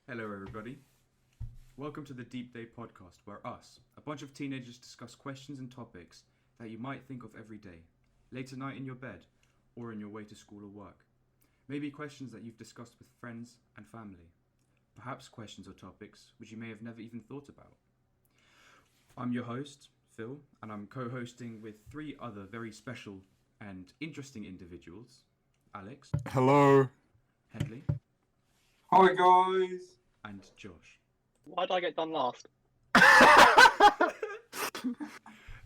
Hello, everybody. Welcome to the Deep Day podcast, where us, a bunch of teenagers, discuss questions and topics that you might think of every day, late at night in your bed, or in your way to school or work. Maybe questions that you've discussed with friends and family. Perhaps questions or topics which you may have never even thought about. I'm your host, Phil, and I'm co-hosting with three other very special and interesting individuals: Alex, Hello. Headley, Hi guys! and Josh. Why did I get done last?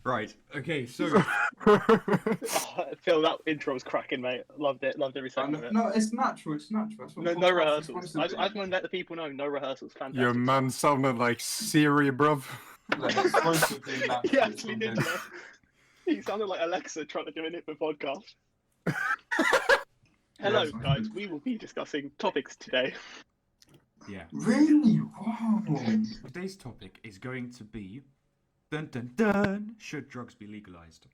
Right, okay, so Oh, Phil, that intro was cracking, mate. Loved it. Loved every second of it. No, it's natural. It's natural. That's what No podcasting is rehearsals. supposed to I be. just want to let the people know. No rehearsals. Fantastic. Your man sounded like Siri, bruv. Like, it's supposed to be natural. He actually it's did. not Yeah. He sounded like Alexa trying to do an for podcast. Hello, Yes. guys. We will be discussing topics today. yeah. Really? Wow. Today's topic is going to be dun dun dun. Should drugs be legalized?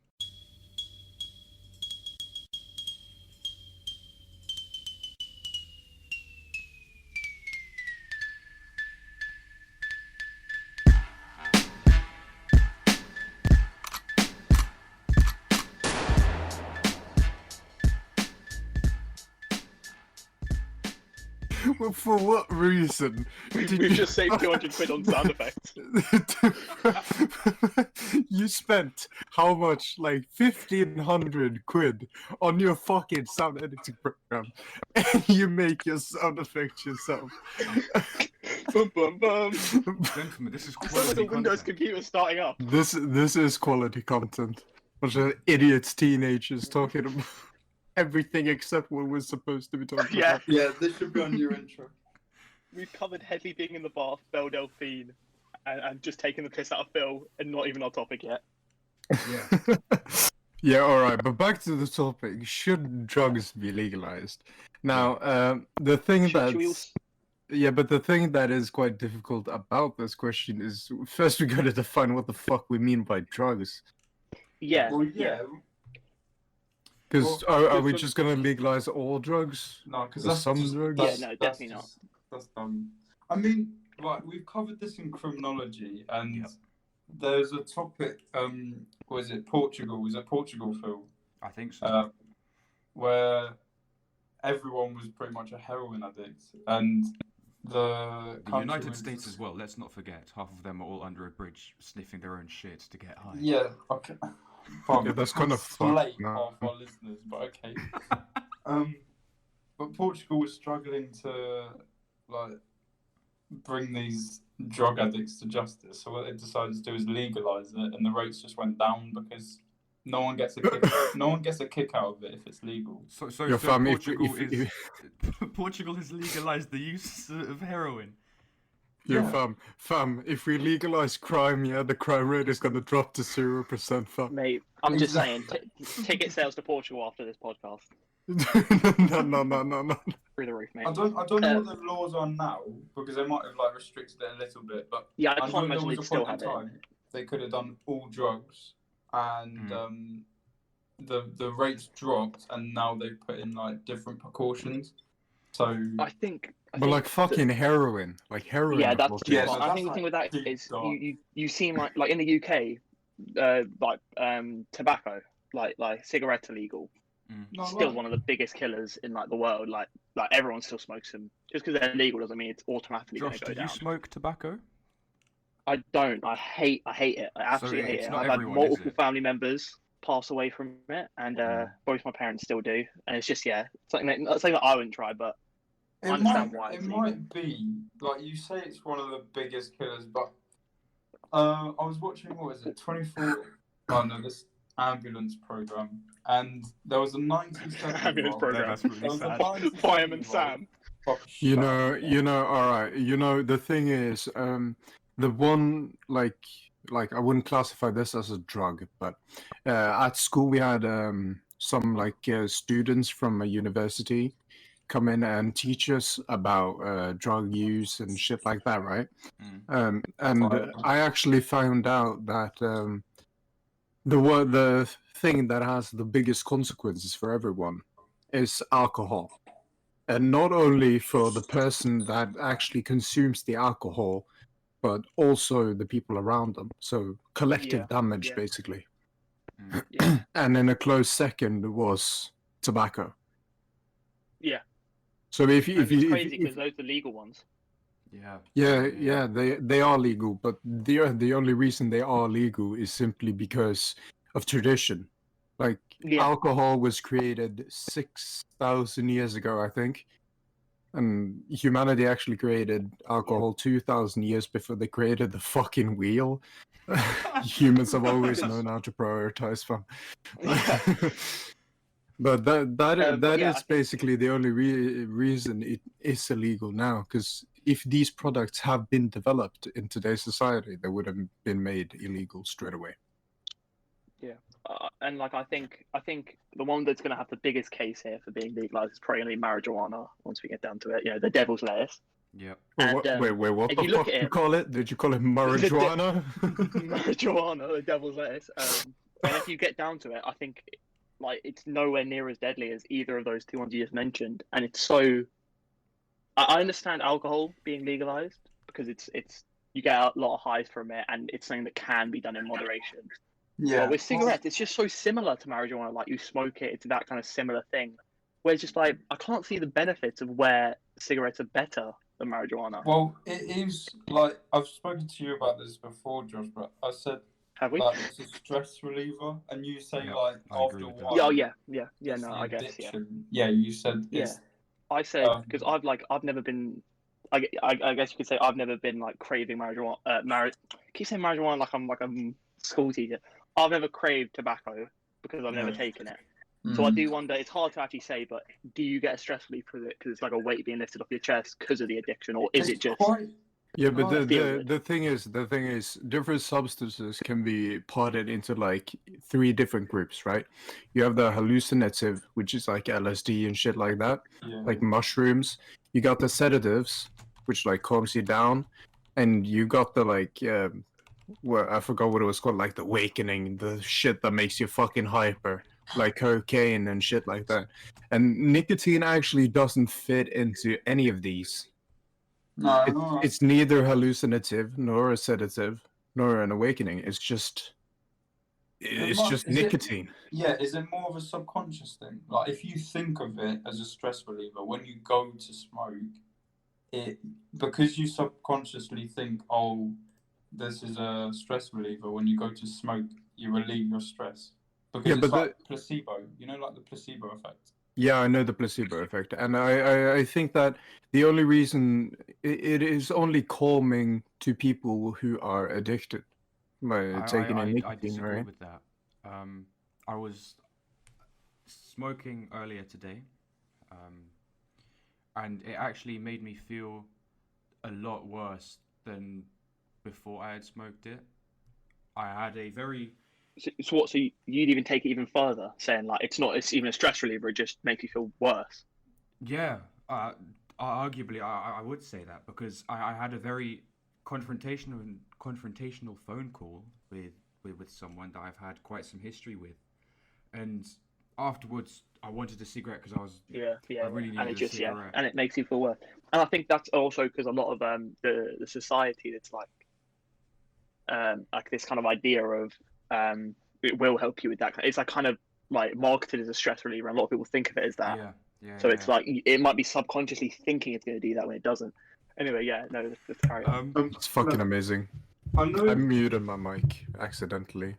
Well, for what reason? We've did you- just saved 200 quid on sound effects. You spent how much? Like 1,500 quid on your fucking sound editing program, and you make your sound effects yourself. Boom, boom, boom. Gentlemen, this is It's like quality a Windows content. computer starting up. This is quality content. Bunch of idiots, teenagers talking about everything except what we're supposed to be talking Yeah. about. Yeah, this should be on your intro. We've covered Headley being in the bath, Belle Delphine, and just taking the piss out of Phil, and not even our topic yet. Yeah. Yeah, all right, but back to the topic. Should drugs be legalized? Now, the thing Should we that's yeah, but the thing that is quite difficult about this question is first we gotta define what the fuck we mean by drugs. Yeah. Well, yeah. Because Well, are we because- just gonna legalize all drugs? No, because Or that's some just, drugs? that's- Yeah, no, that's definitely not. just- That's dumb. I mean, right, we've covered this in criminology, and Yep. there's a topic. Was it Portugal? Was it Portugal, Phil? I think so. Where everyone was pretty much a heroin addict, and the the country United was- States as well, let's not forget. Half of them are all under a bridge sniffing their own shit to get high. Yeah, okay. Fine, Yeah, that's kind of slate fucked now. half our listeners, but okay. But Portugal was struggling to like bring these drug addicts to justice. So what they decided to do is legalize it, and the rates just went down because no one gets a kick. No one gets a kick out of it if it's legal. So Your fam, Portugal if- is Portugal has legalized the use of heroin. Yeah, Yeah. fam, if we legalize crime, yeah, the crime rate is gonna drop to 0%, fam. Mate, I'm just saying, Exactly. ticket sales to Portugal after this podcast No. through the roof, mate. I don't know what the laws are now because they might have like restricted it a little bit, but Yeah, I I can't know there imagine was they'd a still point in have it. time they could have done all drugs, and the rates dropped, and now they've put in like different precautions. So I think. But like fucking heroin, like heroin. Yeah, of that's all too Yeah, things. far. no, I that's think the thing with that deep is dark. you seem like in the UK, tobacco, like cigarettes are legal. no, Still like- one of the biggest killers in like the world. Like everyone still smokes them. Just because they're legal doesn't mean it's automatically going Josh, to do go you down. smoke tobacco? I don't. I hate it. I absolutely hate it's it. not I've had everyone, is multiple it? family members pass away from it, and both my parents still do. And it's just something that I wouldn't try, but I understand why It it's might be like you say it's one of the biggest killers, but I was watching what was it 24? Oh no, this ambulance program, and there was a 97 Ambulance program. That's really There was a sad. 97 Fireman Sam. You know, all right. You know, the thing is, the one like I wouldn't classify this as a drug, but at school we had some students from a university come in and teach us about drug use and shit like that, right? And Right. I actually found out that the thing that has the biggest consequences for everyone is alcohol. and not only for the person that actually consumes the alcohol, but also the people around them. So collective Yeah, damage, yeah. basically. Yeah. And in a close second was tobacco. Yeah. So if you, And if it's you, crazy if, because those are the legal ones. Yeah. yeah, they are legal, but the only reason they are legal is simply because of tradition. Like Yeah. alcohol was created 6,000 years ago, I think, and humanity actually created alcohol 2,000 years before they created the fucking wheel. Humans have always Because- known how to prioritize fun. Yeah. But that But yeah, I is think basically the only reason it is illegal now. Because if these products have been developed in today's society, they would have been made illegal straight away. and like I think the one that's going to have the biggest case here for being legalized is probably going to be marijuana. Once we get down to it, the devil's lettuce. Yep. Wait, And what if the you look fuck at did you it, call it? Did you call it marijuana? marijuana, the devil's lettuce. And if you get down to it, I think like it's nowhere near as deadly as either of those two ones you just mentioned. And it's so. I understand alcohol being legalized because it's you get a lot of highs from it, and it's something that can be done in moderation. Yeah. But with cigarettes, it's just so similar to marijuana. Like you smoke it, it's that kind of similar thing. Where it's just like I can't see the benefits of where cigarettes are better than marijuana. Well, it is like I've spoken to you about this before, Josh, but I said Have we? like it's a stress reliever, and you say Yeah, like I agree after a with that. while, Yeah, oh, yeah. it's No, the I guess addiction. Yeah, you said yeah. it's I said because I've never been. I guess you could say I've never been like craving marijuana. I keep saying marijuana like I'm a school teacher. I've never craved tobacco because I've never Yeah. taken it. So I do wonder. It's hard to actually say, but do you get a stress relief from it because it's like a weight being lifted off your chest because of the addiction, or is It's it just quite Yeah, but nice. the thing is different substances can be parted into like three different groups, right? You have the hallucinative, which is like LSD and shit like that, Yeah. like mushrooms. You got the sedatives, which like calms you down, and you got the like well, I forgot what it was called, like the awakening, the shit that makes you fucking hyper, like cocaine and shit like that. And nicotine actually doesn't fit into any of these. No, It's neither hallucinative nor a sedative nor an awakening. It's just Is it- nicotine. Yeah, is it more of a subconscious thing? Like if you think of it as a stress reliever, when you go to smoke, it because you subconsciously think, oh, this is a stress reliever. When you go to smoke, you relieve your stress because Yeah, it's but like placebo. You know, like the placebo effect. yeah, I know the placebo effect, and I think that the only reason it is only calming to people who are addicted by taking in I nicotine, disagree right? with that. I was smoking earlier today, um, and it actually made me feel a lot worse than before I had smoked it. I had a very so what? So you'd even take it even further, saying like it's even a stress reliever. It just makes you feel worse. yeah. Arguably, I would say that because I had a very confrontational phone call with someone that I've had quite some history with, and afterwards I wanted a cigarette because I really And needed it a just cigarette. and it makes you feel worse. And I think that's also because a lot of the society that's like this kind of idea of it will help you with that. It's like kind of like marketed as a stress reliever, and a lot of people think of it as that. So it's like it might be subconsciously thinking it's going to do that when it doesn't. Anyway, yeah, no, let's carry on. It's fucking amazing. I know. I muted my mic accidentally.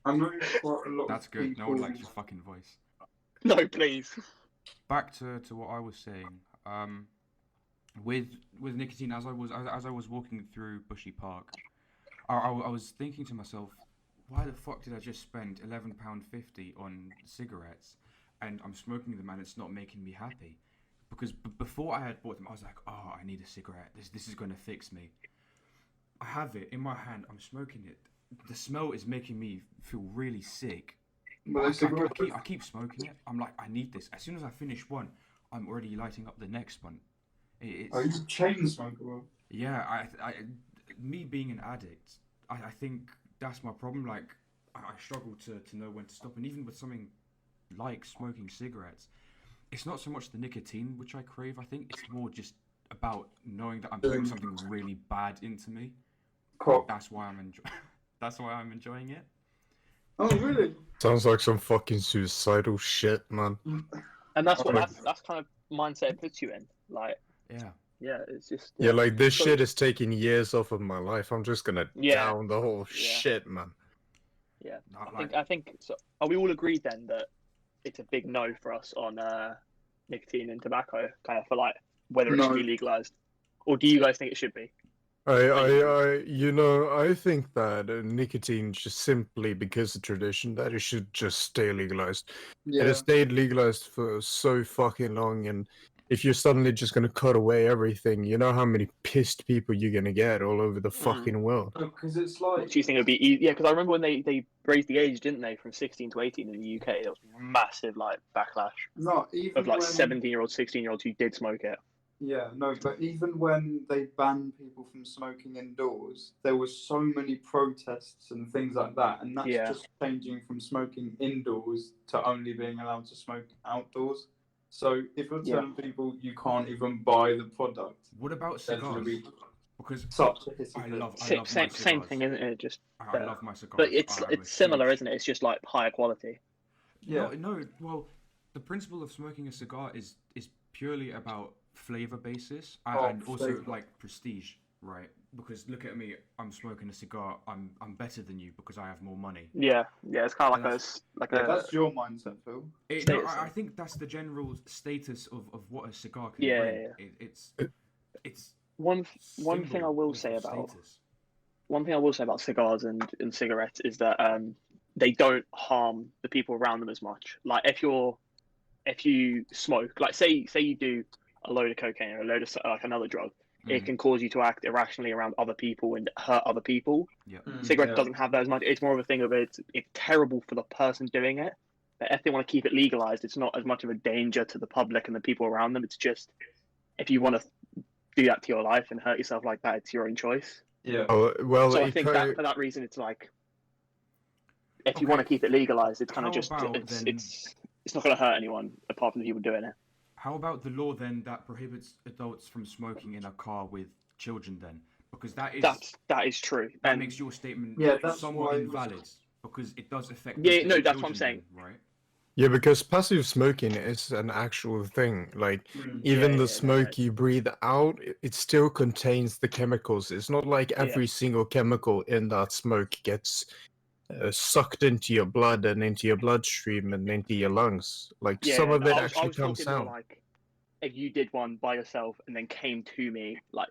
I know quite a lot That's of good. No people. one likes your fucking voice. No, please. Back to what I was saying. With nicotine, as I was walking through Bushy Park, I was thinking to myself, why the fuck did I just spend £11.50 on cigarettes, and I'm smoking them and it's not making me happy? Because before I had bought them, I was like, oh, I need a cigarette. This is gonna fix me. I have it in my hand. I'm smoking it. The smell is making me feel really sick. But I keep smoking it. I'm like, I need this. As soon as I finish one, I'm already lighting up the next one. It's Are you a chain smoker? Bro? yeah. Me being an addict, I think that's my problem. Like, I struggle to know when to stop, and even with something like smoking cigarettes, it's not so much the nicotine which I crave. I think it's more just about knowing that I'm putting something really bad into me. Cool. That's why that's why I'm enjoying it. Oh, really? Sounds like some fucking suicidal shit, man. And that's what Okay. that's kind of mindset it puts you in. Like, Yeah. yeah, it's just Yeah, like this So- shit is taking years off of my life. I'm just gonna Yeah. down the whole Yeah. shit, man. Yeah, Not I think so. Are we all agreed then that it's a big no for us on nicotine and tobacco, kind of for like whether it should be No. legalized, or do you guys think it should be? I think that nicotine just simply because of tradition that it should just stay legalized. It Yeah. has stayed legalized for so fucking long, and if you're suddenly just gonna cut away everything, you know how many pissed people you're gonna get all over the fucking world. Because it's Do like you think it would be easy? Yeah, because I remember when they raised the age, didn't they, from 16 to 18 in the UK? There was massive like backlash not even of like when 17-year-olds, 16-year-olds who did smoke it. Yeah, no, but even when they banned people from smoking indoors, there were so many protests and things like that, and that's Yeah. just changing from smoking indoors to only being allowed to smoke outdoors. So if you're Yeah. telling people you can't even buy the product, What about there's going to cigars? be Because such a I hypocrite. love Same, my same cigars. thing, isn't it? Just I better. love my cigars. But it's I'm a similar, huge- isn't it? It's just like higher quality. Yeah, No. Well, the principle of smoking a cigar is purely about flavor basis and also flavour. like prestige, right? Because look at me, I'm smoking a cigar. I'm better than you because I have more money. Yeah, it's kind of like yeah, a that's your mindset, Phil. No, Status I thing. think that's the general status of what a cigar can Yeah, bring. yeah. It's one thing I symbol will of say about status. one thing I will say about cigars and cigarettes is that they don't harm the people around them as much. Like if you smoke, like say you do a load of cocaine or a load of like another drug, it can cause you to act irrationally around other people and hurt other people. Yeah. Cigarette doesn't have that as much. It's more of a thing of it's terrible for the person doing it. But if they want to keep it legalized, it's not as much of a danger to the public and the people around them. It's just if you want to do that to your life and hurt yourself like that, it's your own choice. Yeah. Oh, well, So I if think that for that reason, it's like if you want to keep it legalized, it's kind of How just about it's then- it's not going to hurt anyone apart from the people doing it. How about the law then that prohibits adults from smoking in a car with children then? Because that is true. that And makes your statement Yeah, that's somewhat why it was- invalid because it does affect. Yeah, those no, little that's what I'm children then, right? Yeah, because passive smoking is an actual thing. Like, Mm. even Yeah, the no, smoke you breathe out, it still contains the chemicals. It's not like every single chemical in that smoke gets sucked into your blood and into your bloodstream and into your lungs. Like, some of it I actually was comes talking more out. like if you did one by yourself and then came to me, like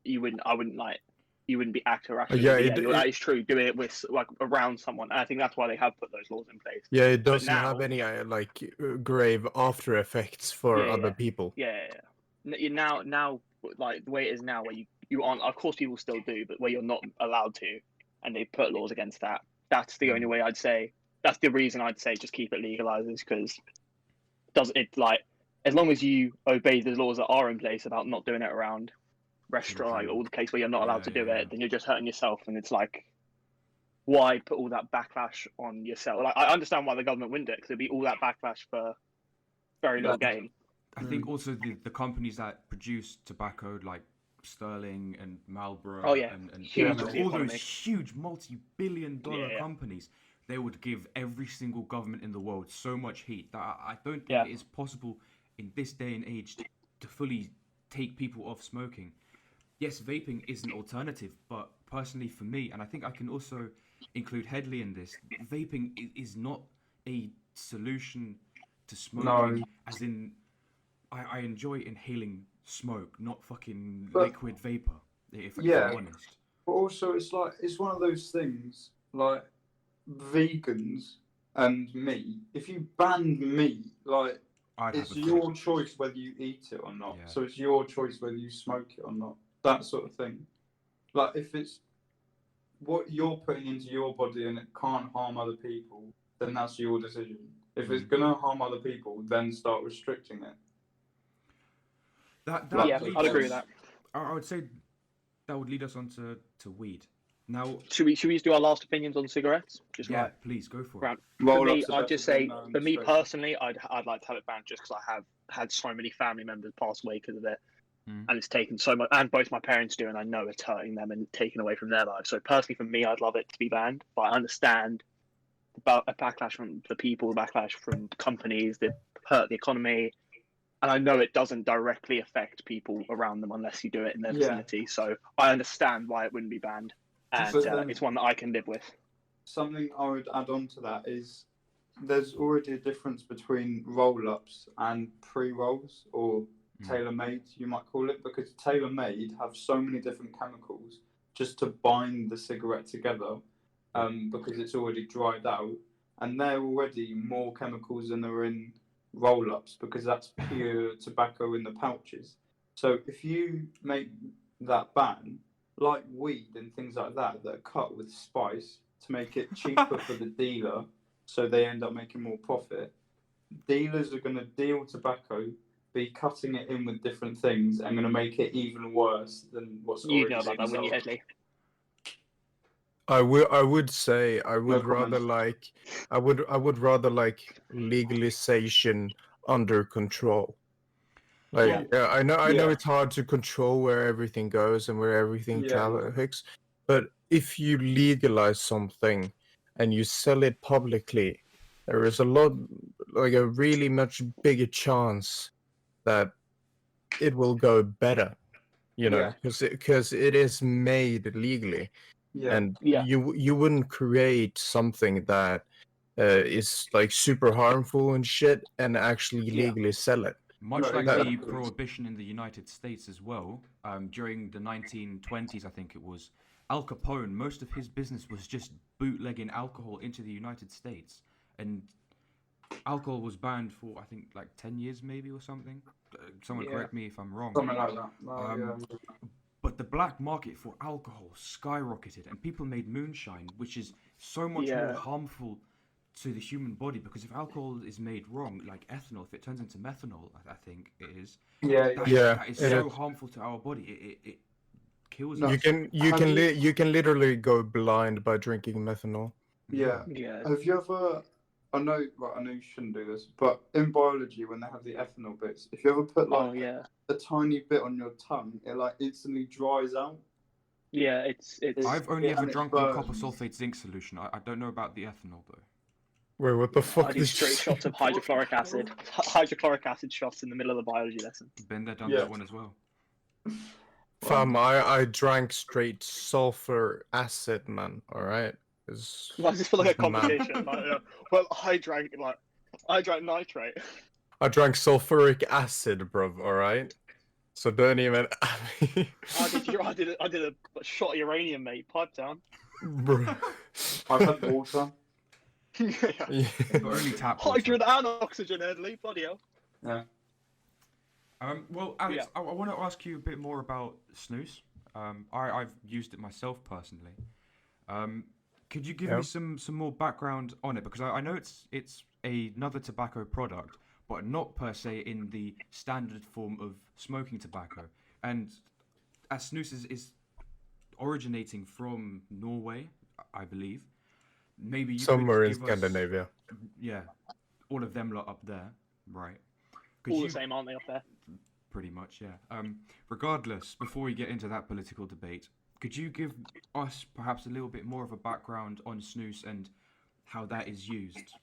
you wouldn't be acting rationally. Yeah, That is true. Doing it with like around someone. And I think that's why they have put those laws in place. Yeah, it doesn't now- have any grave after effects for Yeah, other yeah. people. Now, like the way it is now, where you aren't. Of course, people still do, but where you're not allowed to, and they put laws against that. That's the only way I'd say. That's the reason I'd say just keep it legalized is because does it like as long as you obey the laws that are in place about not doing it around restaurant, like all the place where you're not allowed to do it, then you're just hurting yourself, and it's like, why put all that backlash on yourself? Like I understand why the government wouldn't do it because it'd be all that backlash for very little gain. I think also the companies that produce tobacco like Sterling and Marlboro Oh, yeah. and Huge all to the economy. those huge multi-billion-dollar Yeah. companies, they would give every single government in the world so much heat that I don't think Yeah. it is possible in this day and age to fully take people off smoking. Yes, vaping is an alternative, but personally for me, and I think I can also include Headley in this, vaping is not a solution to smoking, as in I enjoy inhaling smoke, not fucking But- liquid vapor, if Yeah. I'm honest. But also, it's like it's one of those things like vegans and meat. If you banned meat, like I'd it's have a your fit. choice whether you eat it or not. Yeah. So it's your choice whether you smoke it or not. That sort of thing. Like if it's what you're putting into your body and it can't harm other people, then that's your decision. If it's gonna harm other people, then start restricting it. That Like, Yeah, leads I'd agree us- with that. I would say that would lead us on to weed. Now, Should we just do our last opinions on cigarettes? Just yeah, please go for it. round. Roll For me, up's the I'd best just thing say, known for me straight. personally, I'd like to have it banned just because I have had so many family members pass away because of it, Mm. and it's taken so much. And both my parents do, and I know it's hurting them and taken away from their lives. So personally, for me, I'd love it to be banned, but I understand about a backlash from the people, the backlash from companies that hurt the economy. And I know it doesn't directly affect people around them unless you do it in their Yeah. vicinity. So I understand why it wouldn't be banned, and But then- it's one that I can live with. Something I would add on to that is there's already a difference between roll-ups and pre-rolls, or tailor-made, you might call it, because tailor-made have so many different chemicals just to bind the cigarette together, because it's already dried out, and they're already more chemicals than are in roll-ups, because that's pure tobacco in the pouches. So if you make that ban, like weed and things like that, that are cut with spice to make it cheaper for the dealer, so they end up making more profit. Dealers are going to deal tobacco, be cutting it in with different things, and going to make it even worse than what's You already know about been that, wouldn't you, sold. Headley? I would say I would No rather comment. like I would rather like legalization under control. Like I know Yeah. it's hard to control where everything goes and where everything Yeah. traffics, but if you legalize something and you sell it publicly, there is a really much bigger chance that it will go better, you know, because it is made legally, and you wouldn't create something that is like super harmful and shit and actually legally sell it. Much like exactly. the prohibition in the United States as well, during the 1920s, I think it was, Al Capone, most of his business was just bootlegging alcohol into the United States. And alcohol was banned for, I think, like 10 years maybe or something. Someone correct me if I'm wrong. Something like that. But the black market for alcohol skyrocketed, and people made moonshine, which is so much more harmful to the human body, because if alcohol is made wrong, like ethanol, if it turns into methanol, I think it is. That is so harmful to our body. It kills us. You can literally go blind by drinking methanol. Yeah. Have you ever? I know you shouldn't do this, but in biology, when they have the ethanol bits, if you ever put like a tiny bit on your tongue, it like instantly dries out. Yeah, it's. I've only ever drunk the copper sulfate zinc solution. I don't know about the ethanol though. Wait, what the fuck? I do straight shots of hydrochloric acid. Hydrochloric acid shots in the middle of the biology lesson. Been there, done that one as well. Fam, I drank straight sulfur acid, man. All right. Why does this feel like a conversation? Well, I drank nitrate. I drank sulfuric acid, bro. All right. So don't even. I did a shot of uranium, mate. Pipe down. Bro. I've had water. But only tap water. Hydrogen and oxygen, Edley. Bloody hell. Yeah. Well, Alex, I want to ask you a bit more about snus. I've used it myself personally. Could you give me some more background on it? Because I know it's another tobacco product, but not per se in the standard form of smoking tobacco. And as snus is originating from Norway, I believe. Maybe you somewhere could in give Scandinavia. Us, all of them lot up there, right? All the same, aren't they, up there? Pretty much, yeah. Regardless, before we get into that political debate, could you give us perhaps a little bit more of a background on snus and how that is used?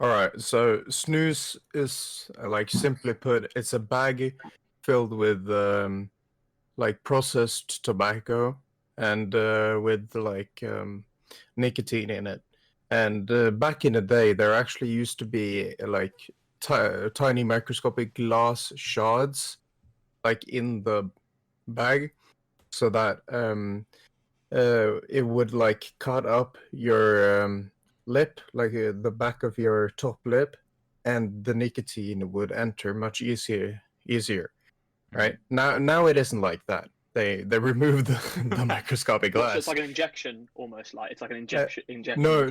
All right, so snus is, like, simply put, it's a bag filled with like processed tobacco and with like nicotine in it. And back in the day, there actually used to be like tiny microscopic glass shards like in the bag, so that it would like cut up your lip, like the back of your top lip, and the nicotine would enter much easier. Right? Now it isn't like that. They removed the microscopic glass. So it's like an injection, almost like it's like an injection. No.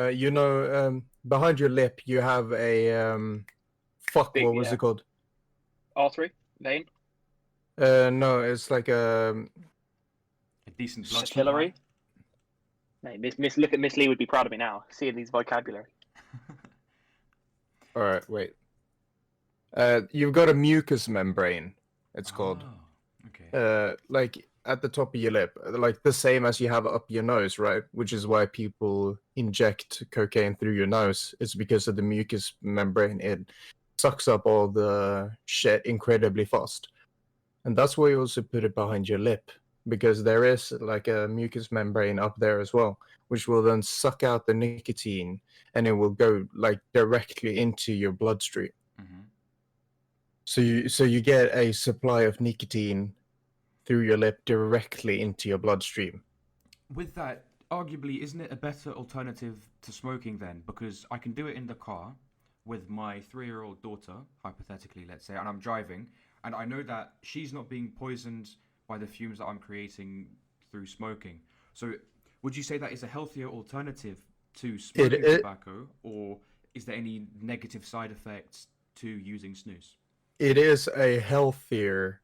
You know, behind your lip you have a fuck. Big, what was it called? Artery, vein. No, it's like a decent blood capillary. Mate, look at Miss Lee would be proud of me now, seeing these vocabulary. All right, wait. You've got a mucous membrane, it's called. Okay. Like at the top of your lip, like the same as you have up your nose, right? Which is why people inject cocaine through your nose. It's because of the mucous membrane. It sucks up all the shit incredibly fast. And that's why you also put it behind your lip, because there is like a mucous membrane up there as well, which will then suck out the nicotine and it will go like directly into your bloodstream. Hmm. So you get a supply of nicotine through your lip directly into your bloodstream. With that, arguably, isn't it a better alternative to smoking then? Because I can do it in the car with my 3-year-old daughter, hypothetically, let's say, and I'm driving, and I know that she's not being poisoned by the fumes that I'm creating through smoking. So, would you say that is a healthier alternative to smoking It tobacco, or is there any negative side effects to using snus? it is a healthier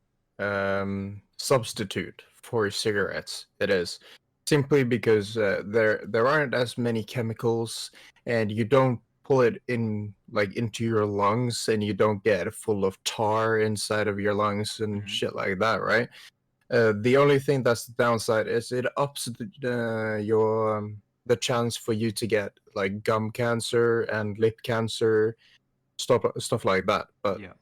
substitute for cigarettes. It is simply because there aren't as many chemicals, and you don't pull it in like into your lungs, and you don't get full of tar inside of your lungs and Hmm. shit like that, right? The only thing that's the downside is it ups your the chance for you to get like gum cancer and lip cancer, stuff like that. But Yeah.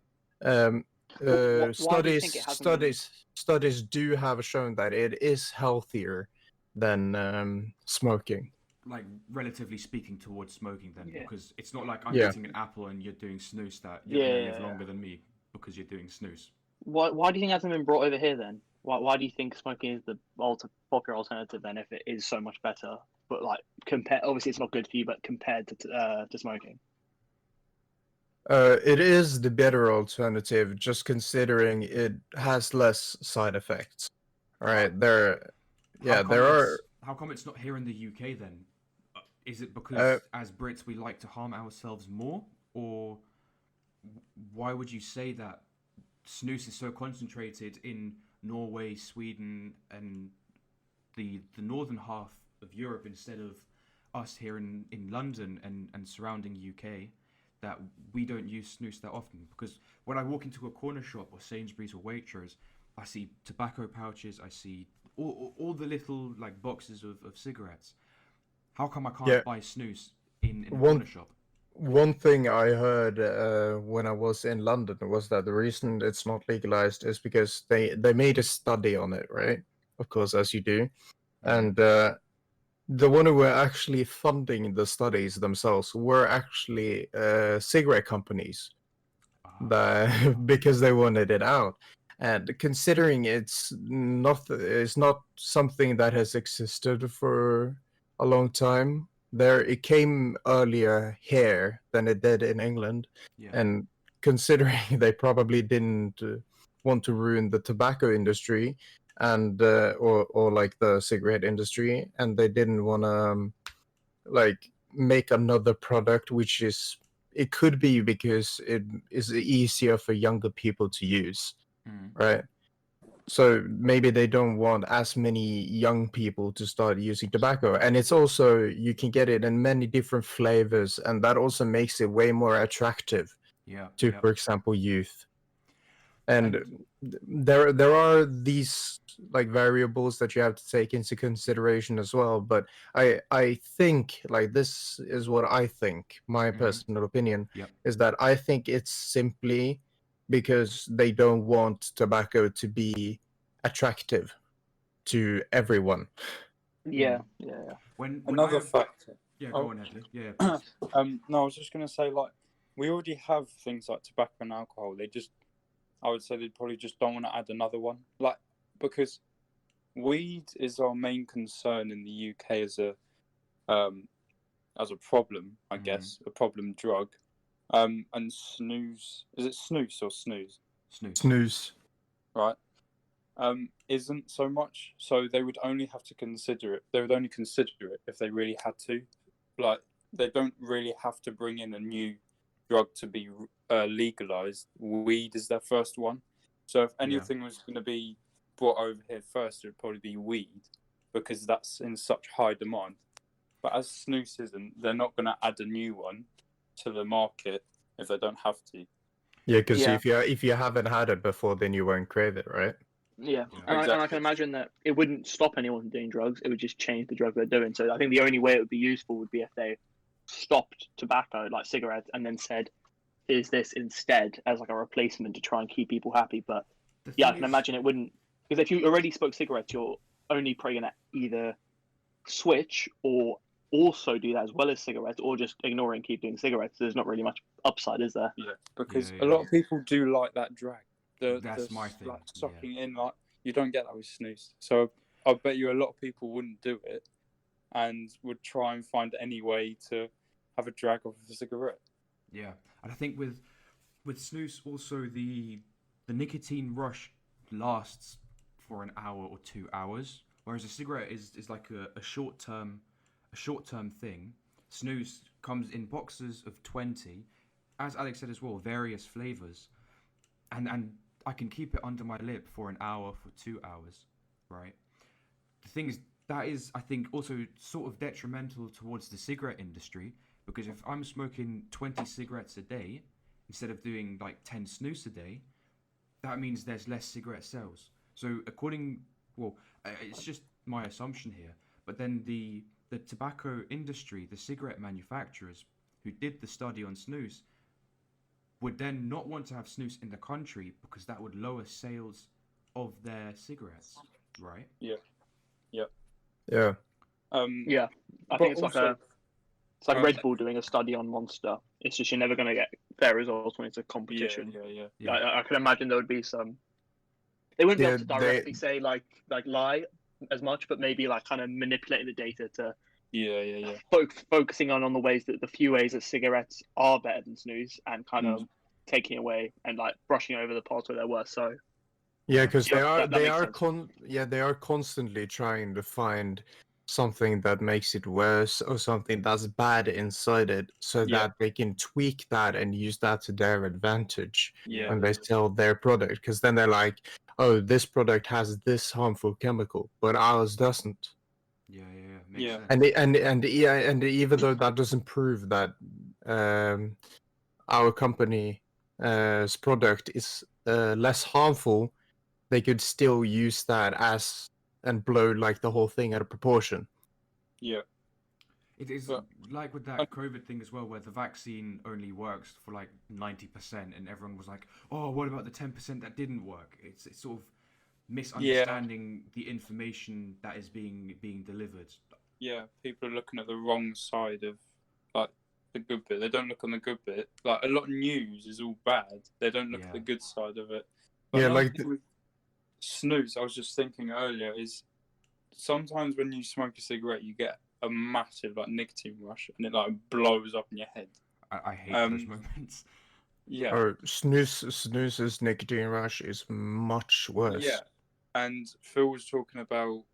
um, Why do you think it hasn't been? studies do have shown that it is healthier than smoking. Like relatively speaking towards smoking then, Yeah. because it's not like I'm Yeah. eating an apple and you're doing snooze that you're gonna live Yeah. longer than me because you're doing snooze. Why do you think it hasn't been brought over here then? Why do you think smoking is the popular alternative then if it is so much better? But like compare, obviously it's not good for you, but compared to smoking. It is the better alternative, just considering it has less side effects. All right, How there come are. it's not here in the UK then? Is it Uh, because as Brits we like to harm ourselves more, or why would you say that snus is so concentrated in Norway, Sweden, and the northern half of Europe instead of us here in London and surrounding UK, that we don't use snus that often? Because when I walk into a corner shop or Sainsbury's or Waitrose, I see tobacco pouches, I see all the little like boxes of cigarettes. How come I yeah, can't buy snus in a one corner shop? one thing I heard when I was in London was that the reason it's not legalized is because they made a study on it, right? Of course, as you do, Mm-hmm. and the one who were actually funding the studies themselves were actually cigarette companies Ah, that because they wanted it out. And considering it's not something that has existed for a long time, there it came earlier here than it did in England, yeah. and considering they probably didn't want to ruin the tobacco industry and or like the cigarette industry, and they didn't want to like make another product which is it could be because it is easier for younger people to use, Mm. right? So maybe they don't want as many young people to start using tobacco, and it's also you can get it in many different flavors, and that also makes it way more attractive Yeah, to, yeah. for example, youth. And And there are these like variables that you have to take into consideration as well, but I think like this is what I think, my mm-hmm. personal opinion Yep. is that I think it's simply because they don't want tobacco to be attractive to everyone. Yeah, yeah. When I Another have factor. yeah, go Oh, on, Headley. Yeah, please. no, I was just gonna say like we already have things like tobacco and alcohol. I would say they probably just don't want to add another one, like because weed is our main concern in the UK um as a problem, I Mm-hmm. guess, a problem drug. And snooze, is it snooze or snooze? Snooze. Snooze. Right. Isn't so much. So they would only have to consider it. They would only consider it if they really had to. Like they don't really have to bring in a new drug to be legalized. Weed is their first one. So if Yeah. anything was going to be brought over here first, it would probably be weed because that's in such high demand. But as snus isn't, they're not going to add a new one to the market if they don't have to. Yeah, because Yeah. if you haven't had it before, then you won't crave it, right? Yeah, Yeah. and I Exactly. can imagine that it wouldn't stop anyone from doing drugs. It would just change the drug they're doing. So I think the only way it would be useful would be if they stopped tobacco, like cigarettes, and then said, "Is this instead as like a replacement to try and keep people happy?" But The yeah, I thing can is, imagine it wouldn't, because if you already smoke cigarettes, you're only probably gonna either switch or also do that as well as cigarettes, or just ignore it and keep doing cigarettes. There's not really much upside, is there? Yeah, because Yeah, a yeah. lot of people do like that drag. That's my thing, Like yeah. sucking in, like you don't get that with snooze. So I bet you a lot of people wouldn't do it, and would try and find any way to have a drag off of a cigarette. Yeah, and I think with snus also the nicotine rush lasts for an hour or 2 hours, whereas a cigarette is like a short term thing. Snus comes in boxes of 20, as Alex said as well, various flavors, and I can keep it under my lip for an hour, for 2 hours, right? The thing is, that is, I think, also sort of detrimental towards the cigarette industry, because if I'm smoking 20 cigarettes a day instead of doing like 10 snus a day, that means there's less cigarette sales. So it's just my assumption here, but then the tobacco industry, the cigarette manufacturers who did the study on snus, would then not want to have snus in the country because that would lower sales of their cigarettes, right? Yeah, yeah. Yeah. Yeah, I But think it's also, it's like um, Red Bull doing a study on Monster. It's just you're never going to get fair results when it's a yeah, competition. yeah. Yeah. I can imagine there would be some. They wouldn't be Yeah, able to directly say like lie as much, but maybe like kind of manipulating the data to Yeah. focusing on the ways that the few ways that cigarettes are better than snooze, and kind of Mm. taking away and like brushing over the parts where they're worse. So Yeah, because yeah, that they makes are sense. they are constantly trying to find something that makes it worse or something that's bad inside it, so Yeah. that they can tweak that and use that to their advantage Yeah. when they sell their product. Because then they're like, "Oh, this product has this harmful chemical, but ours doesn't." Yeah. Makes Yeah. sense. And even though that doesn't prove that our company's product is less harmful, they could still use that as and blow like the whole thing out of proportion. Yeah. It is But like with I- that COVID thing as well, where the vaccine only works for like 90%, and everyone was like, "Oh, what about the 10% that didn't work?" It's sort of misunderstanding the information that is being delivered. yeah, people are looking at the wrong side of like the good bit. They don't look on the good bit. Like a lot of news is all bad. They don't look at the Yeah. good side of it. But Yeah, another like thing with snooze, I was just thinking earlier, is sometimes when you smoke a cigarette, you get a massive like nicotine rush, and it like blows up in your head. I hate those Um, moments. Yeah, or snooze's nicotine rush is much worse. yeah. And Phil was talking about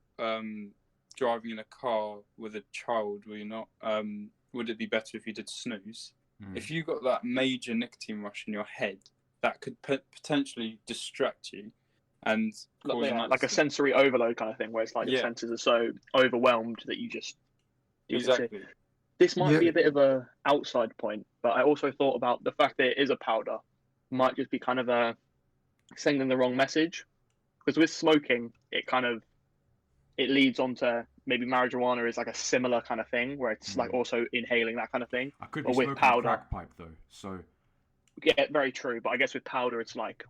driving in a car with a child. Were you not? Would it be better if you did snooze? Mm. If you got that major nicotine rush in your head, that could potentially distract you and cause an Like a accident. sensory overload kind of thing, where it's like your Yeah. senses are so overwhelmed that you just Exactly. This might be Yeah. a bit of a outside point, but I also thought about the fact that it is a powder might just be kind of a sending the wrong message, because with smoking it leads on to maybe marijuana is like a similar kind of thing where it's like also inhaling that kind of thing. I could be But with smoking a powder, crack pipe though, so yeah, very true. But I guess with powder, it's like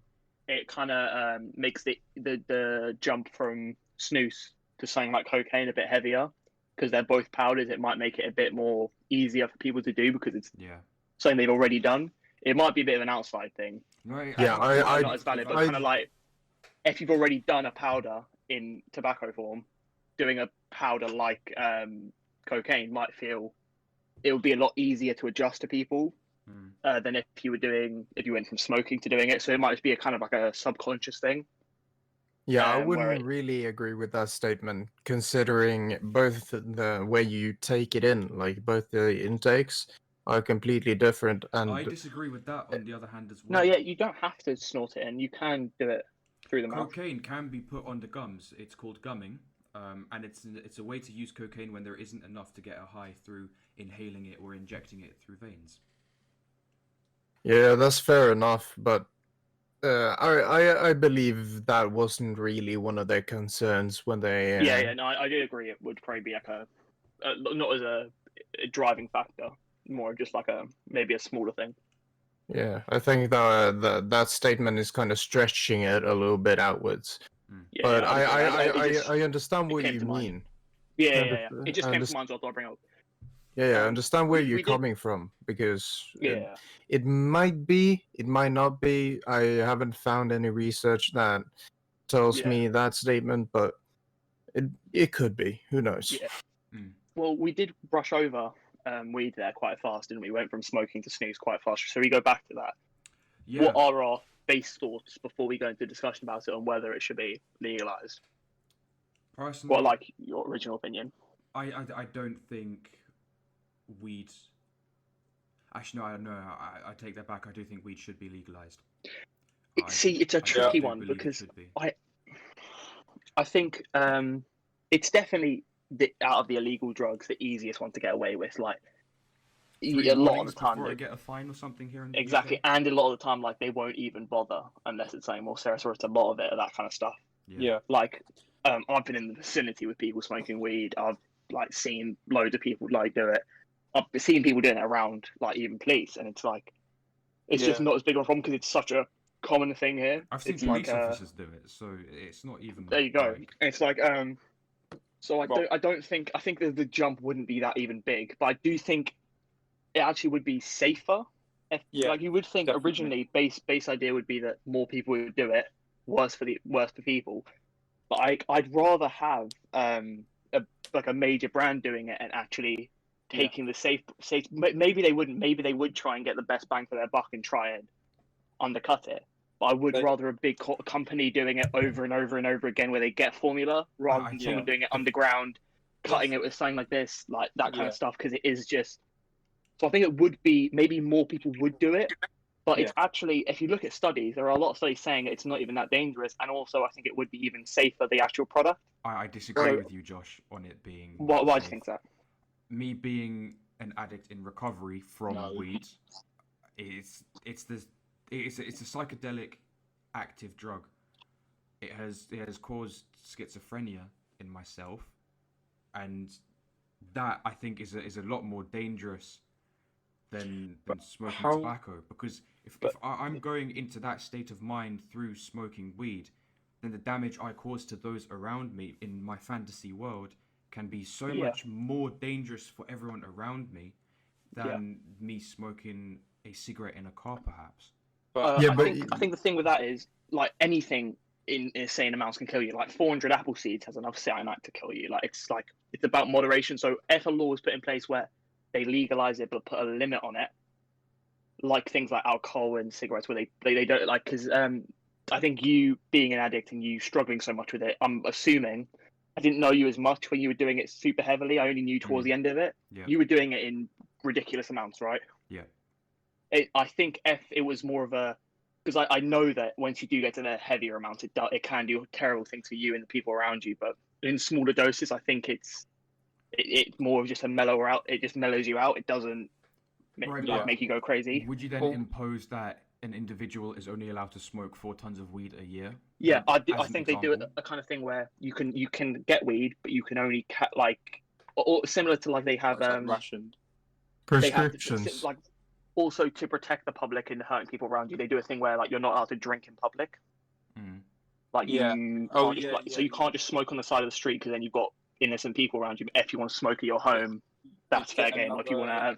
it kind of makes the jump from snus to something like cocaine a bit heavier, because they're both powders. It might make it a bit more easier for people to do because it's yeah. something they've already done. It might be a bit of an outside thing. No, Yeah, Not as valid, but kind of like if you've already done a powder in tobacco form, doing a powder like cocaine might feel it would be a lot easier to adjust to people than if you went from smoking to doing it. So it might just be a kind of like a subconscious thing. Yeah, I where wouldn't really agree with that statement, considering both the way you take it in, like both the intakes, are completely different. I And disagree with that on the other hand as No, well. yeah, you don't have to snort it in. You can do it through the mouth. Cocaine can be put on the gums. It's called gumming, and it's a way to use cocaine when there isn't enough to get a high through inhaling it or injecting it through veins. Yeah, that's fair enough, but I believe that wasn't really one of their concerns when they. Yeah. No, I do agree. It would probably be like not as a driving factor, more just like maybe a smaller thing. Yeah, I think that statement is kind of stretching it a little bit outwards. Yeah, But yeah, I'd agree. I understand It what came you to mind. mean. Yeah. It just I came to mind, so I thought I'd bring it up. Yeah, I understand where you're we did. coming from because Yeah. it might be, it might not be. I haven't found any research that tells Yeah. me that statement, but it could be. Who knows? Yeah. Well, we did brush over weed there quite fast, didn't we? We went from smoking to snooze quite fast. So we go back to that. Yeah. What are our base thoughts before we go into discussion about it on whether it should be legalized? Personally, What, like your original opinion? I don't think weed. Actually, no, I take that back. I do think weed should be legalized. See, it's a tricky one believe it because should be. I think it's definitely out of the illegal drugs the easiest one to get away with. Like Three a lot of warnings the time, before I get a fine or something here in the exactly, UK. and a lot of the time, like they won't even bother unless it's something more serious, or it's a lot of it, or that kind of stuff. Yeah. Like I've been in the vicinity with people smoking weed. I've like seen loads of people like do it. I've seen people doing it around like even police, and it's like it's just not as big of a problem because it's such a common thing here. I've seen It's police like, officers do it, so it's not even. there you go. Like... It's like so I don't think the jump wouldn't be that even big, but I do think it actually would be safer. Like you would think definitely. originally, base idea would be that more people would do it, worse for people. But I'd rather have a major brand doing it and actually taking the safe. Maybe they wouldn't. Maybe they would try and get the best bang for their buck and try and undercut it. But I would rather a big company doing it over and over and over again, where they get formula, rather than someone doing it underground, cutting it with something like this, like that kind of stuff. Because it is just. So I think it would be maybe more people would do it, but it's actually, if you look at studies, there are a lot of studies saying it's not even that dangerous, and also I think it would be even safer, the actual product. I disagree with you, Josh, on it being. Why do you think that? Me being an addict in recovery from weed, it's a psychedelic active drug. It has caused schizophrenia in myself, and that I think is a lot more dangerous than smoking tobacco, because if I'm going into that state of mind through smoking weed, then the damage I cause to those around me in my fantasy world can be so much more dangerous for everyone around me than me smoking a cigarette in a car, perhaps. I think the thing with that is, like, anything in insane amounts can kill you. Like 400 apple seeds has enough cyanide to kill you. It's about moderation. So if a law is put in place where they legalize it but put a limit on it, like things like alcohol and cigarettes, where they don't, like, because I think you being an addict and you struggling so much with it, I'm assuming, I didn't know you as much when you were doing it super heavily. I only knew towards the end of it. You were doing it in ridiculous amounts, right? I think if it was more of a, because I know that once you do get to the heavier amounts, it can do terrible things for you and the people around you. But in smaller doses, I think it's more of just a mellow out. It just mellows you out. It doesn't make you go crazy. Would you then impose that an individual is only allowed to smoke 4 tons of weed a year? Yeah, I think they do it a kind of thing where you can get weed, but you can only or similar to like they have rationed prescriptions. Like also to protect the public and hurting people around you, they do a thing where like you're not allowed to drink in public. Like so you can't just smoke on the side of the street because then you've got innocent people around you. But if you want to smoke at your home, that's fair game. Like you want to have.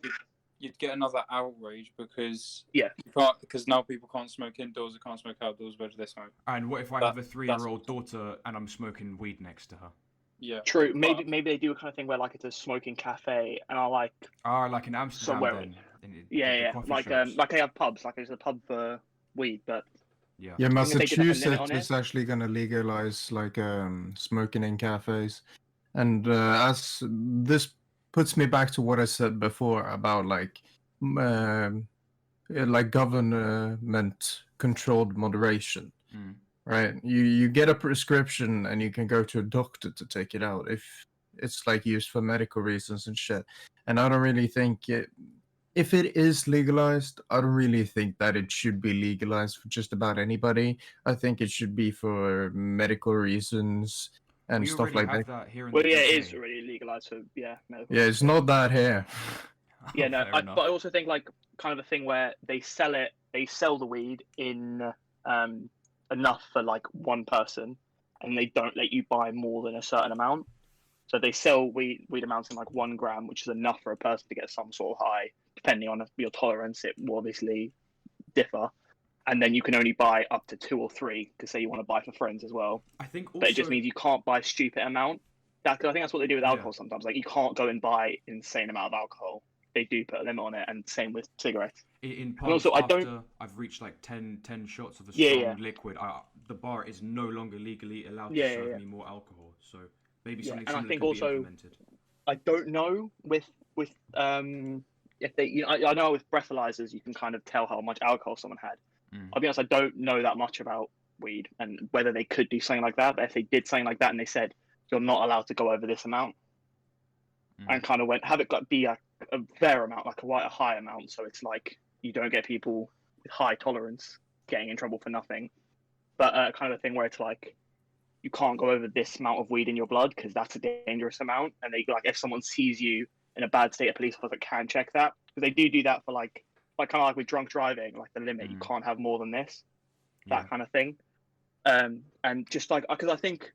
You'd get another outrage because because now people can't smoke indoors, they can't smoke outdoors. Where do they smoke? And what if I have a 3-year-old daughter and I'm smoking weed next to her? Yeah, true. Maybe they do a kind of thing where like it's a smoking cafe, and I like like in Amsterdam somewhere. Like they have pubs, like there's a pub for weed, but Massachusetts is actually going to legalize like smoking in cafes, and as this puts me back to what I said before about like government controlled moderation. Right, you get a prescription and you can go to a doctor to take it out if it's like used for medical reasons and shit. And I don't really think if it is legalized, I don't really think that it should be legalized for just about anybody. I think it should be for medical reasons and We stuff already like have that. that here in Well, the yeah, UK. it is already legalized for medical. Yeah, it's not that here. Yeah, no, Fair enough. but I also think like kind of a thing where they sell the weed in enough for like one person, and they don't let you buy more than a certain amount. So they sell weed amounts in like 1 gram, which is enough for a person to get some sort of high. Depending on your tolerance, it will obviously differ. And then you can only buy up to 2 or 3 to say you want to buy for friends as well. I think also, But it just means you can't buy a stupid amount. I think that's what they do with Yeah. alcohol sometimes. Like you can't go and buy an insane amount of alcohol. They do put a limit on it, and same with cigarettes. in pubs, And also, after I've reached like 10 shots of a Yeah, strong yeah. liquid, the bar is no longer legally allowed to Yeah, serve yeah. me more alcohol. So maybe Yeah, something and I similar think could also- be implemented. I don't know with if they, I know with breathalyzers you can kind of tell how much alcohol someone had. I'll be honest, I don't know that much about weed and whether they could do something like that. But if they did something like that and they said you're not allowed to go over this amount, and kind of have it be a fair amount, like quite a high amount, so it's like you don't get people with high tolerance getting in trouble for nothing, but kind of a thing where it's like you can't go over this amount of weed in your blood because that's a dangerous amount, and they like if someone sees you in a bad state, a police officer can check that because they do that for like kind of like with drunk driving, like the limit you can't have more than this, that kind of thing, and just like because I think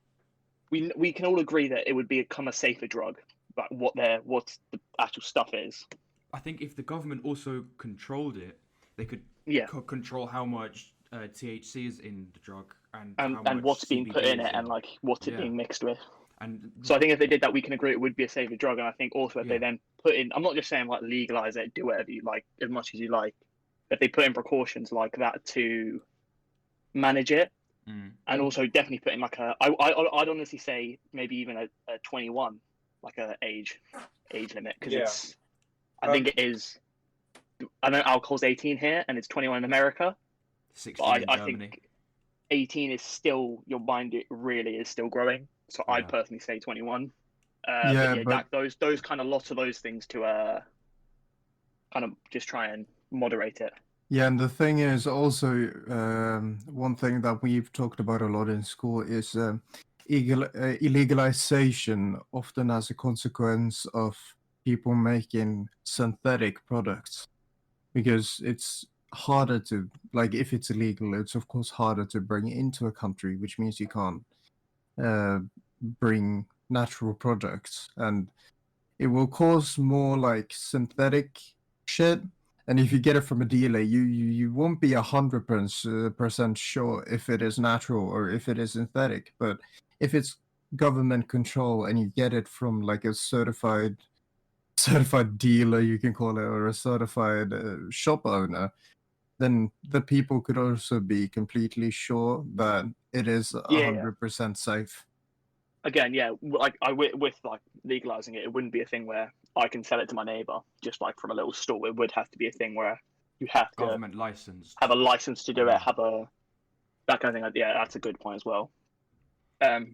we can all agree that it would become a safer drug, like what the actual stuff is. I think if the government also controlled it, they could control how much THC is in the drug and how much what's being CBD put in is it and like what's it being mixed with. And so I think if they did that, we can agree it would be a safer drug. And I think also if they then put in, I'm not just saying like legalize it, do whatever you like as much as you like. If they put in precautions like that to manage it, and also definitely put in like I'd honestly say maybe even a 21, like a age limit, because it's I think it is. I know alcohol's 18 here and it's 21 in America. 16 in Germany. I think 18 is still, your mind it really is still growing. So I'd personally say 21. But those kind of lots of those things to kind of just try and moderate it. Yeah, and the thing is also one thing that we've talked about a lot in school is illegalization often as a consequence of people making synthetic products, because it's harder to, like, if it's illegal, it's of course harder to bring into a country, which means you can't bring natural products, and it will cause more like synthetic shit. And if you get it from a dealer, you won't be 100% sure if it is natural or if it is synthetic. But if it's government control and you get it from like a certified dealer, you can call it, or a certified shop owner, then the people could also be completely sure that it is 100% safe. Again, like with like legalizing it, it wouldn't be a thing where I can sell it to my neighbor just like from a little store. It would have to be a thing where you have to government license, have a license to do it, have that kind of thing. Yeah, that's a good point as well. But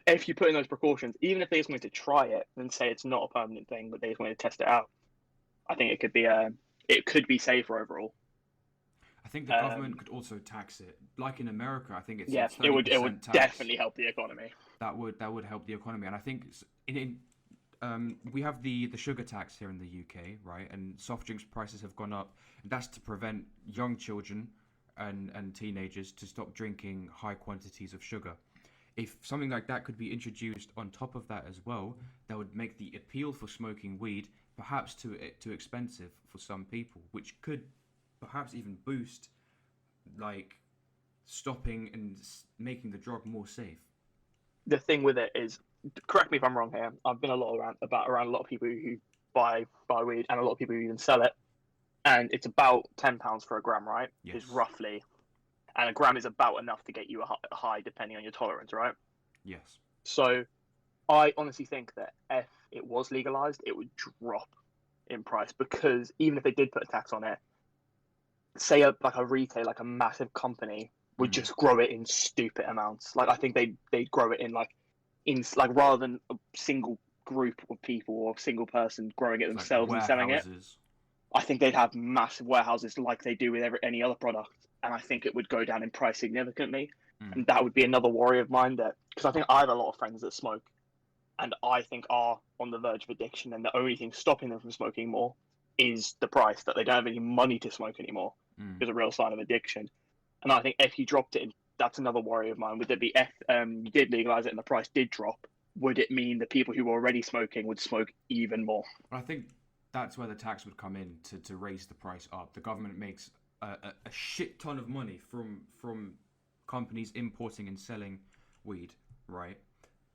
if you put in those precautions, even if they just wanted to try it and say it's not a permanent thing, but they just wanted to test it out, I think it could be safer overall. I think the government could also tax it, like in America. I think it's it would tax. definitely help the economy. That would help the economy, and I think we have the sugar tax here in the UK, right? And soft drinks prices have gone up. And that's to prevent young children and teenagers to stop drinking high quantities of sugar. If something like that could be introduced on top of that as well, that would make the appeal for smoking weed perhaps too expensive for some people, which could perhaps even boost like stopping and making the drug more safe. The thing with it is, correct me if I'm wrong here, I've been around a lot of people who buy weed and a lot of people who even sell it, and it's about £10 for a gram, right? Yes. Is roughly, and a gram is about enough to get you a high depending on your tolerance, right? Yes. So I honestly think that if it was legalized, it would drop in price, because even if they did put a tax on it, say a retail, like a massive company would just grow it in stupid amounts. Like I think they'd grow it in rather than a single group of people or a single person growing it themselves and selling it. I think they'd have massive warehouses like they do with any other product, and I think it would go down in price significantly. And that would be another worry of mine, that because I think I have a lot of friends that smoke, and I think are on the verge of addiction, and the only thing stopping them from smoking more is the price, that they don't have any money to smoke anymore. Is a real sign of addiction. And I think if you dropped it, that's another worry of mine. Would there be if you did legalize it and the price did drop? Would it mean that people who were already smoking would smoke even more? I think that's where the tax would come in to raise the price up. The government makes a shit ton of money from companies importing and selling weed, right?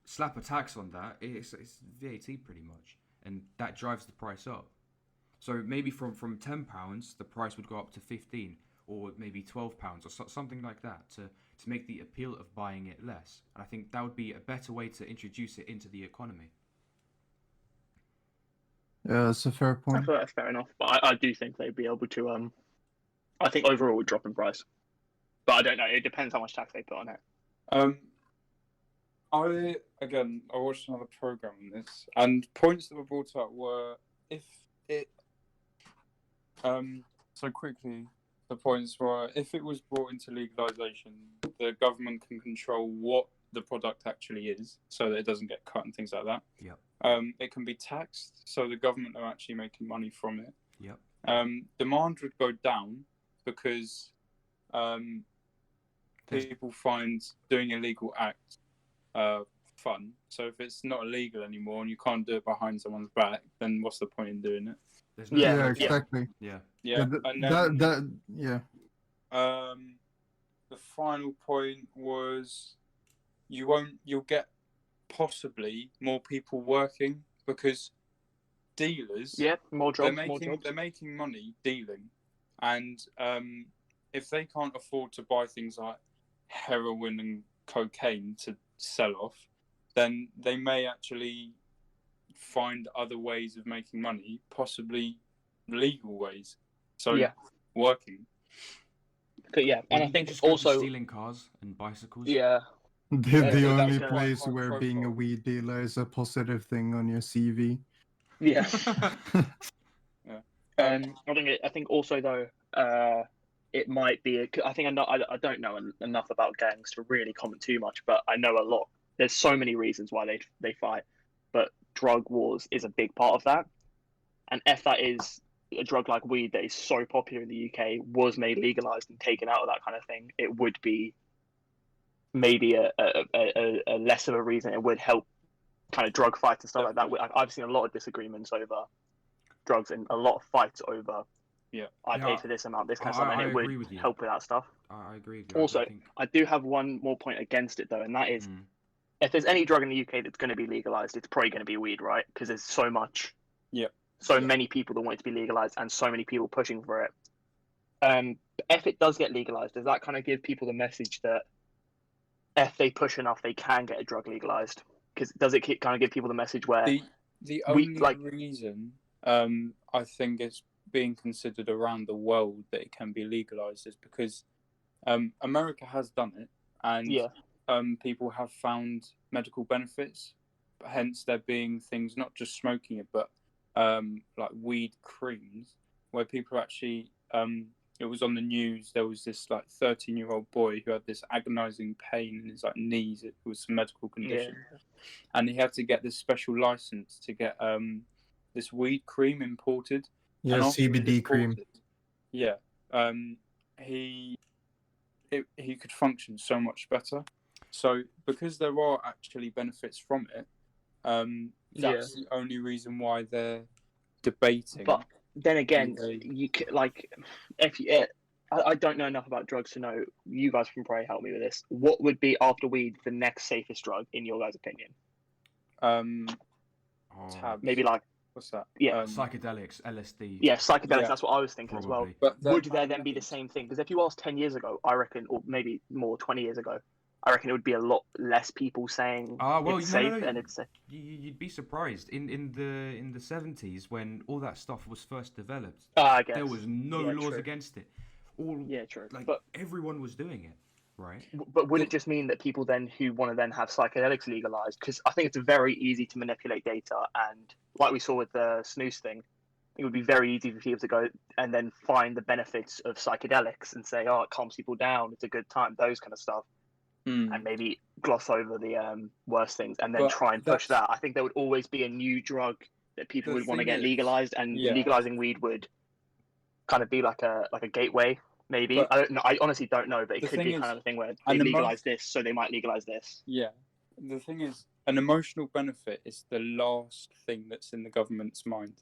Slap a tax on that, it's VAT pretty much, and that drives the price up. So maybe from £10, the price would go up to 15, or maybe £12, or something like that, to make the appeal of buying it less. And I think that would be a better way to introduce it into the economy. Yeah, that's a fair I point. feel that's fair enough, but I do think they'd be able to. I think overall it would drop in price, but I don't know. It depends how much tax they put on it. I watched another program on this, and points that were brought up were if it. So quickly, the points were if it was brought into legalization, the government can control what the product actually is, so that it doesn't get cut and things like that. Yep. It can be taxed, so the government are actually making money from it. Yep. Demand would go down because people find doing illegal acts fun. So if it's not illegal anymore and you can't do it behind someone's back, then what's the point in doing it? There's no Yeah, motive. exactly. Yeah. Yeah, and then yeah. the final point was you'll get possibly more people working because dealers, Yeah, more jobs, more jobs. they're making money dealing, and if they can't afford to buy things like heroin and cocaine to sell off, then they may actually find other ways of making money, possibly legal ways. So Yeah. working. But yeah, and I Wouldn't they think just go to also stealing cars and bicycles? yeah, The, Yeah, the so that's only gonna- place Quite where being a profile. weed dealer is a positive thing on your CV. yeah. Um, I think also though, it might be. I think I don't know enough about gangs to really comment too much, but I know a lot. There's so many reasons why they fight, but drug wars is a big part of that. And if that is a drug like weed that is so popular in the UK was made legalized and taken out of that kind of thing, it would be maybe a less of a reason. It would help kind of drug fights and stuff like that. I've seen a lot of disagreements over drugs and a lot of fights over I pay for this amount, this kind of stuff, and I it would agree with you. help with that stuff. I agree with you. Also, I think... I do have one more point against it though, and that is if there's any drug in the UK that's going to be legalized, it's probably going to be weed, right? Because there's so much, many people that want it to be legalized, and so many people pushing for it. If it does get legalized, does that kind of give people the message that if they push enough, they can get a drug legalized? Because does it kind of give people the message where the only reason I think it's being considered around the world that it can be legalized is because America has done it, and people have found medical benefits. Hence, there being things not just smoking it, but like weed creams, where people actually. It was on the news. There was this like 13-year-old boy who had this agonizing pain in his like knees. It was some medical condition, and he had to get this special license to get this weed cream imported. Yeah, CBD cream. Yeah, he could function so much better. So because there are actually benefits from it, that's the only reason why they're debating. But then again, you could, like, if you, I don't know enough about drugs to know. You guys can probably help me with this. What would be after weed the next safest drug in your guys' opinion? Tabs. Maybe like what's that? Yeah, psychedelics, LSD. Yeah, psychedelics. That's what I was thinking Probably. as well. But Would there then be the same thing? Because if you asked 10 years ago, I reckon, or maybe more, 20 years ago, I reckon it would be a lot less people saying it's safe and it's safe. You'd be surprised in the 70s when all that stuff was first developed. I guess there was no laws true. against it. True. Like but everyone was doing it, right? But would it just mean that people then who want to then have psychedelics legalized? Because I think it's very easy to manipulate data, and like we saw with the snooze thing, it would be very easy for people to go and then find the benefits of psychedelics and say, oh, it calms people down, it's a good time, those kind of stuff, and maybe gloss over the worst things and then But try and push that's- that. I think there would always be a new drug that people The would want to thing get is- legalized, and yeah. legalizing weed would kind of be like a gateway. Maybe But I don't know. I honestly don't know, but it the could thing be is, kind of a thing where they and the legalize this, so they might legalize this. Yeah. The thing is, an emotional benefit is the last thing that's in the government's mind.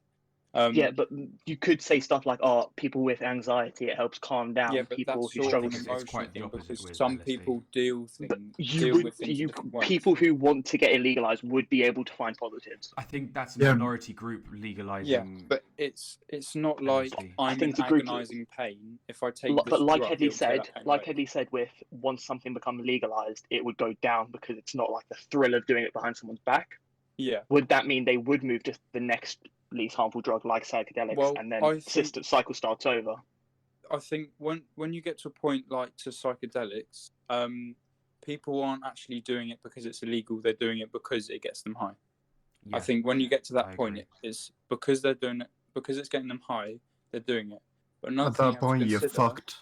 Yeah, but you could say stuff like, "Oh, people with anxiety, it helps calm down Yeah, but people that's who sort struggle." of an It's emotional quite the thing opposite because with some LSD. people deal But with things in different ways. people who want to get it legalized would be able to find positives. I think that's a Yeah. minority group legalizing. Yeah, but it's not like LSD. I'm think in it's a group- agonizing pain. If I take this But like drug, Headley it'll take said, that pain away. with once something becomes legalized, it would go down because it's not like the thrill of doing it behind someone's back. Yeah. Would that mean they would move to the next least harmful drug like psychedelics, Well, and then I think- cycle starts over? I think when you get to a point like to psychedelics, people aren't actually doing it because it's illegal. They're doing it because it gets them high. Yeah, I think when you get to that I point, agree. it's because they're doing it because it's getting them high. They're doing it. But another At thing that you have to point, you're consider- fucked.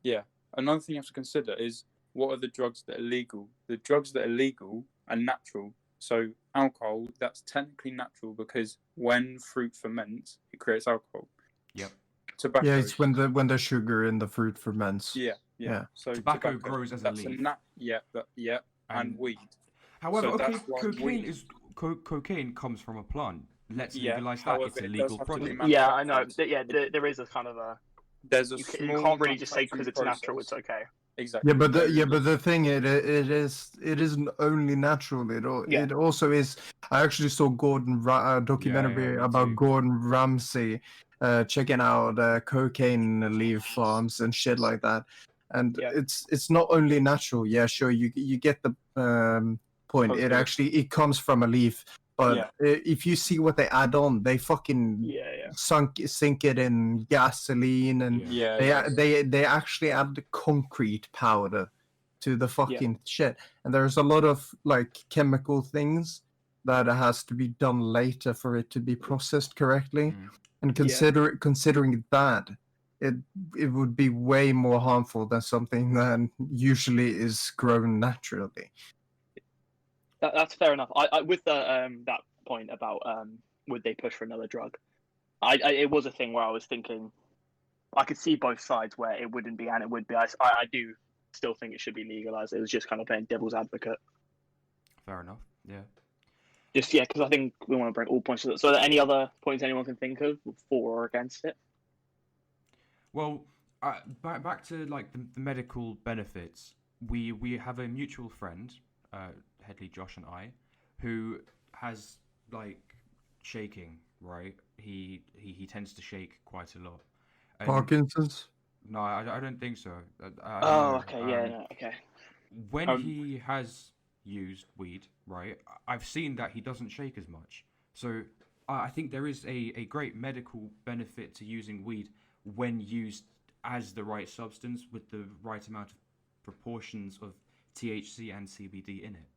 Yeah. Another thing you have to consider is what are the drugs that are legal? The drugs that are legal are natural. So alcohol, that's technically natural because when fruit ferments, it creates alcohol. Yep. Tobacco. Yeah, it's when the sugar in the fruit ferments. Yeah. Yeah. So Tobacco grows as a that's leaf. and weed. However, So okay, that's why cocaine weed- cocaine comes from a plant. Let's Yeah, legalize that. however, It's a it legal does have to be product. Yeah, I know. manufactured. Yeah, there is a kind of a There's a you small can't really just say because manufacturing it's natural, it's process. okay. Exactly. Yeah, but No, the thing it isn't only natural. Yeah. It also is. I actually saw a documentary me about too. Gordon Ramsay, checking out cocaine leaf farms and shit like that. And Yeah. it's not only natural. Yeah, sure, you get the point. It Okay. actually it comes from a leaf. But Yeah. if you see what they add on, they fucking Yeah. sink it in gasoline and Yeah. they actually add the concrete powder to the fucking shit, and there's a lot of like chemical things that has to be done later for it to be processed correctly. Mm. And considering that, it would be way more harmful than something that usually is grown naturally. That's fair enough. I with the that point about would they push for another drug? It was a thing where I was thinking I could see both sides where it wouldn't be and it would be. I do still think it should be legalized. It was just kind of playing devil's advocate. Fair enough. Yeah. Just because I think we want to bring all points. So, are there any other points anyone can think of for or against it? Well, back to like the medical benefits. We have a mutual friend, Headley, Josh, and I, who has like shaking. Right, he tends to shake quite a lot. And Parkinson's. No, I don't think so. I don't know. Okay, yeah, no, okay. When he has used weed, right, I've seen that he doesn't shake as much. So I think there is a great medical benefit to using weed when used as the right substance with the right amount of proportions of THC and CBD in it.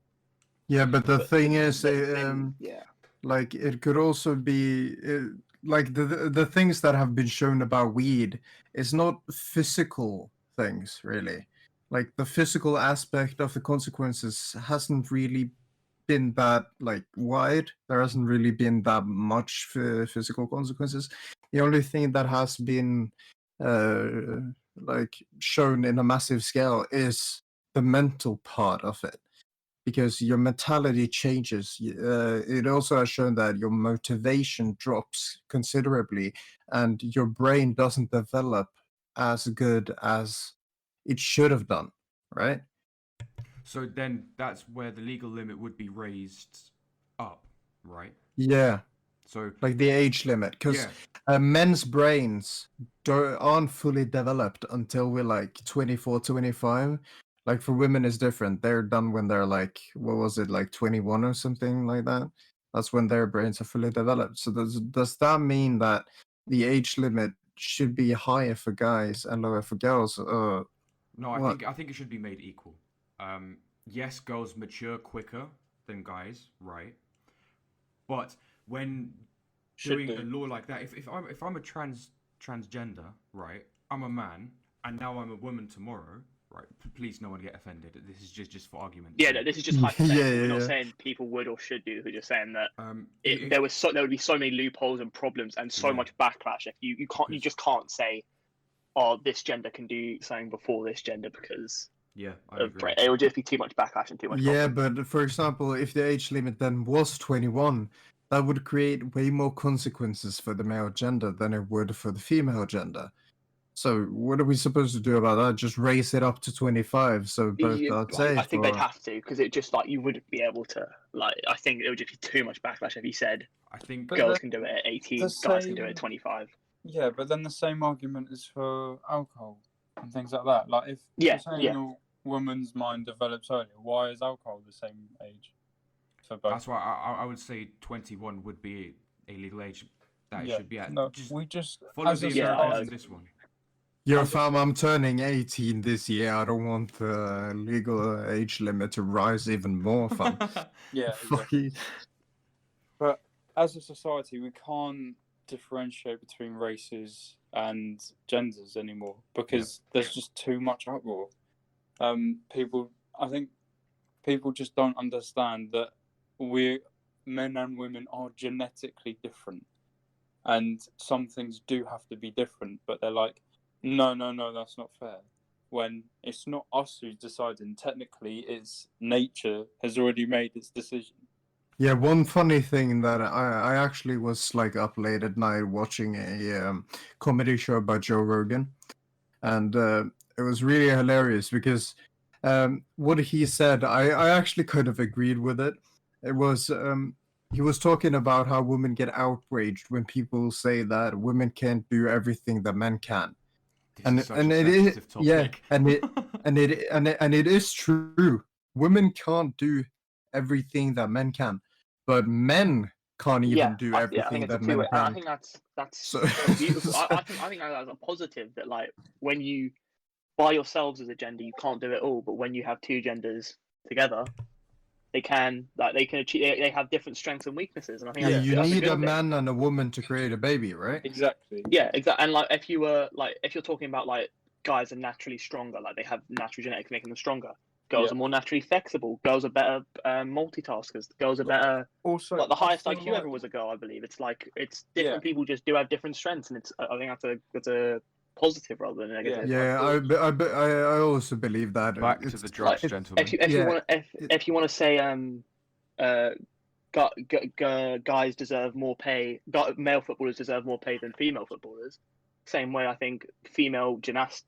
Yeah, but the thing is, yeah. like it could also be like the things that have been shown about weed is not physical things really. Like the physical aspect of the consequences hasn't really been that like wide. There hasn't really been that much physical consequences. The only thing that has been like shown in a massive scale is the mental part of it, because your mentality changes. It also has shown that your motivation drops considerably and your brain doesn't develop as good as it should have done, right? So then that's where the legal limit would be raised up, right? Yeah, So like the age limit, because men's brains aren't fully developed until we're like 24, 25. Like for women is different. They're done when they're like, what was it, like 21 or something like that? That's when their brains are fully developed. So does that mean that the age limit should be higher for guys and lower for girls? No, what? I think it should be made equal. Yes, girls mature quicker than guys, right? But when should doing a do. law like that. If I'm a transgender, right? I'm a man, and now I'm a woman tomorrow, right? Please, no one get offended. This is just for argument. Yeah, no, this is just Yeah, hypothetical. yeah, We're not yeah. saying people would or should do. We're just saying that If- there would be so many loopholes and problems and so Yeah. much backlash if you just can't say, oh, this gender can do something before this gender because yeah, I of agree. it would just be too much backlash and too much Yeah, problem. but for example, if the age limit then was 21, that would create way more consequences for the male gender than it would for the female gender. So what are we supposed to do about that? Just raise it up to 25 so both are I safe? think they'd Or... have to because it just like you wouldn't be able to I think it would just be too much backlash if you said I think But girls the- can do it at 18, the guys can do it same- at 25. Yeah, but then the same argument is for alcohol and things like that. Like if Yeah, you're saying yeah. a woman's mind develops earlier, why is alcohol the same age for both? that's why I would say 21 would be a legal age that it Yeah, should be at. no, Just we just follow as the a Yeah, Americans in society- this one. Yo, As a fam, I'm turning 18 this year. I don't want the legal age limit to rise even more, fam. Yeah, Fuck exactly. you. But as a society, we can't differentiate between races and genders anymore because there's just too much uproar. I think people just don't understand that men and women are genetically different, and some things do have to be different. But they're like, no, that's not fair. When it's not us who's deciding, technically, it's nature has already made its decision. Yeah, one funny thing that I actually was like up late at night watching a comedy show by Joe Rogan, and it was really hilarious because what he said, I actually kind of agreed with it. It was he was talking about how women get outraged when people say that women can't do everything that men can. This And is such and a it is sensitive topic. and it is true. Women can't do everything that men can, but men can't even do I think everything it's a that men two-way. And I can. think that's So, beautiful. I think that's a positive that like when you by yourselves as a gender you can't do it all, but when you have two genders together, they can achieve. They have different strengths and weaknesses, and I think yeah, Yeah, you that's a need good a thing. man and a woman to create a baby, right? Exactly. Yeah, exactly. And like if you're talking about like guys are naturally stronger, like they have natural genetics making them stronger. Girls Yeah. are more naturally flexible. Girls are better multitaskers. Girls are better. Also, Like the I highest feel IQ like- ever was a girl, I believe. It's like it's Yeah. different people just do have different strengths, and I think that's a positive rather than a negative. Yeah, I also believe that. Back to It's- the drugs, like, gentlemen. If you want to say guys deserve more pay. Male footballers deserve more pay than female footballers. Same way, I think female gymnasts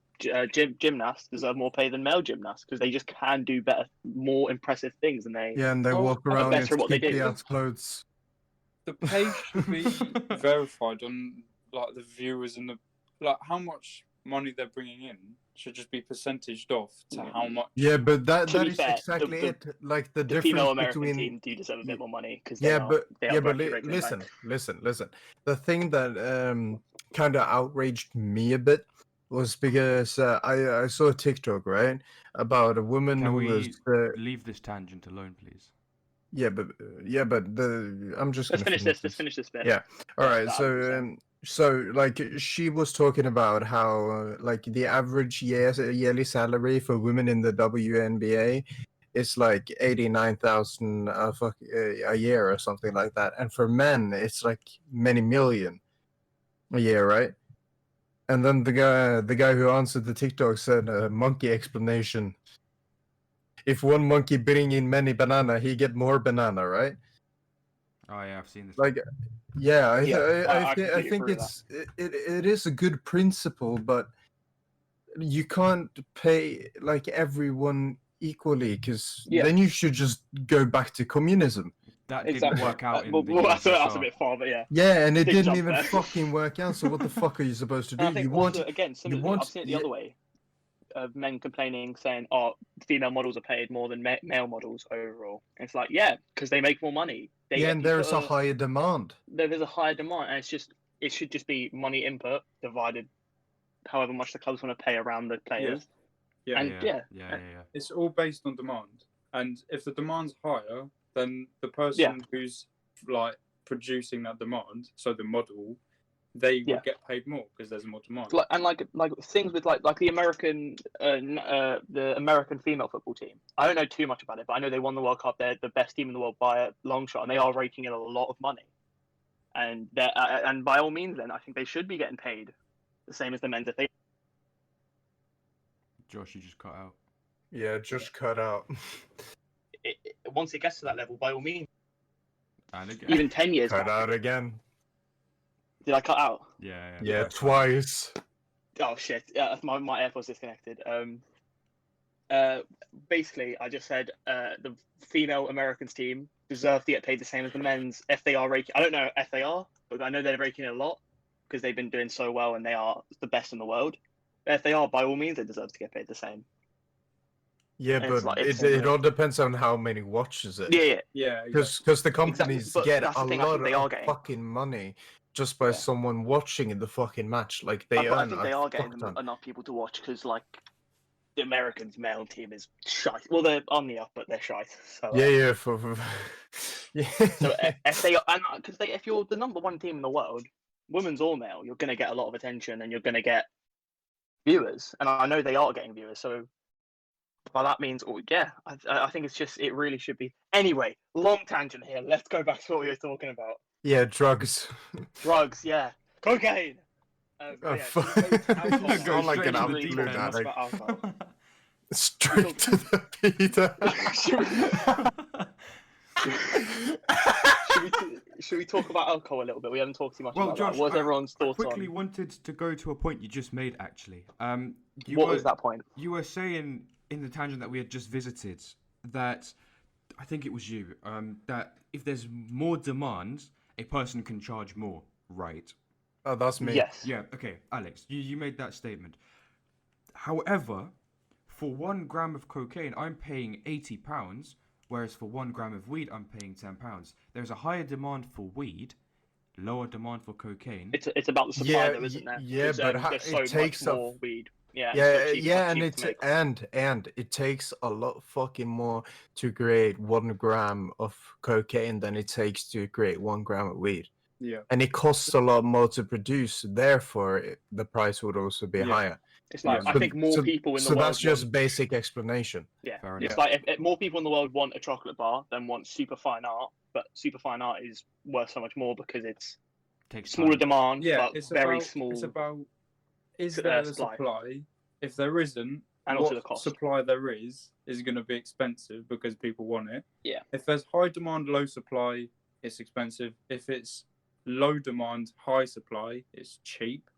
deserve more pay than male gymnasts because they just can do better, more impressive things, and they Yeah, and they Well, walk are around in better at what they do. skimpy ass clothes. the pay should be verified on like the viewers and the like how much money they're bringing in should just be percentaged off to how much. Yeah, but that To be is fair, exactly it. Like the The difference female American between team do deserve a bit more money because yeah, but bracket listen. The thing that kind of outraged me a bit was because I saw a TikTok, right, about a woman Can who we was leave this tangent alone, please? but I'm just Let's gonna finish this. Let's finish this bit. Yeah. All Yeah, right. that So, 100%. so like she was talking about how like the average yearly salary for women in the WNBA is like 89,000 a year or something like that, and for men it's like many million a year, right? And then the guy who answered the TikTok said a monkey explanation. If one monkey bring in many banana, he get more banana, right? Oh yeah, I've seen this. Like, yeah, I I completely think agree with it's it is a good principle, but you can't pay like everyone equally because Yeah. then you should just go back to communism. That Exactly. didn't work out in Well, the that's a USSR. bit far, but yeah. Yeah, and it Big didn't jump even there. fucking work out. So what the fuck are you supposed to do? And I think You want also, again, similarly, I've seen it the yeah. other way of men complaining, saying, "Oh, female models are paid more than male models overall." And it's like, yeah, because they make more money. yeah, and there's a higher demand. There's a higher demand, and it should just be money input divided, however much the clubs want to pay around the players. Yeah. And yeah. It's all based on demand, and if the demand's higher, then the person who's like producing that demand, so the model, they Yeah. would get paid more because there's more demand. Like things with like the American female football team. I don't know too much about it, but I know they won the World Cup. They're the best team in the world by a long shot, and they are raking in a lot of money. And and by all means, then I think they should be getting paid the same as the men's. If they Josh, you just cut out. Yeah, just cut out. once it gets to that level, by all means, And again. even 10 years Cut back. out again. Did I cut out? Yeah. Yeah, twice. Oh shit! Yeah, my AirPods disconnected. Basically, I just said the female Americans team deserve to get paid the same as the men's if they are raking. I don't know if they are, but I know they're raking a lot because they've been doing so well and they are the best in the world. But if they are, by all means, they deserve to get paid the same. Yeah, And it's but like- it's- it all depends on how many watches it. Yeah, Yeah, Because the companies but get that's a the thing I lot think they of are getting. fucking money just by Yeah. someone watching the fucking match. Like I earn think a they are fuck getting ton. enough people to watch because like the Americans male team is shite. Well, they're on the up, but they're shite. So, Yeah. Yeah. So if they and because if you're the number one team in the world, women's or male, you're going to get a lot of attention and you're going to get viewers. And I know they are getting viewers. So by that means, I think it's just it really should be. Anyway, long tangent here. Let's go back to what we were talking about. Yeah, drugs. Drugs, yeah, cocaine. Oh, Yeah, fuck. so alcohol, You go like straight an into the absolute deep end, addict. about alcohol. Straight to the Peter. Should we talk about alcohol a little bit? We haven't talked too much Well, about Josh, that. What's everyone's I thoughts quickly on? wanted to go to a point you just made, actually. What was that point? You were saying in the tangent that we had just visited that, I think it was you, that if there's more demand, a person can charge more, right? Oh, that's me. Yes. Yeah, okay, Alex, you made that statement. However, for 1 gram of cocaine, I'm paying £80, whereas for 1 gram of weed, I'm paying £10. There's a higher demand for weed, lower demand for cocaine. It's about the supply, Yeah, though, isn't there? yeah, 'Cause, but there's it so takes much a- more weed. Yeah, Yeah, cheap, yeah, cheap and to make. and it takes a lot fucking more to create 1 gram of cocaine than it takes to create 1 gram of weed, yeah. and it costs a lot more to produce. Therefore, the price would also be Yeah. higher. It's like Yeah. I think more people in the So world. that's just want, basic explanation. yeah. Fair It's enough. like if more people in the world want a chocolate bar than want super fine art, but super fine art is worth so much more because it's Takes smaller time. demand, Yeah, but it's very about, small. It's about is s- there the supply. supply? If there isn't, And what also the cost. supply there is going to be expensive because people want it. Yeah. If there's high demand, low supply, it's expensive. If it's low demand, high supply, it's cheap.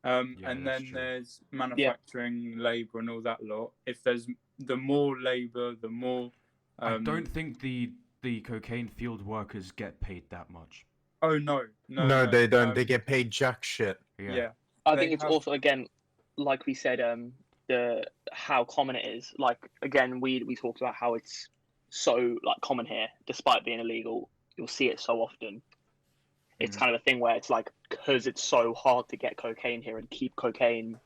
Yeah, And that's then true. there's manufacturing, labour, and all that lot. If there's the more labour, the more. I don't think the cocaine field workers get paid that much. Oh no, No, they don't. They get paid jack shit. Yeah. I They think it's have- also again, like we said, the how common it is. Like again, we talked about how it's so like common here, despite being illegal. You'll see it so often. It's Mhm. kind of a thing where it's like because it's so hard to get cocaine here and keep cocaine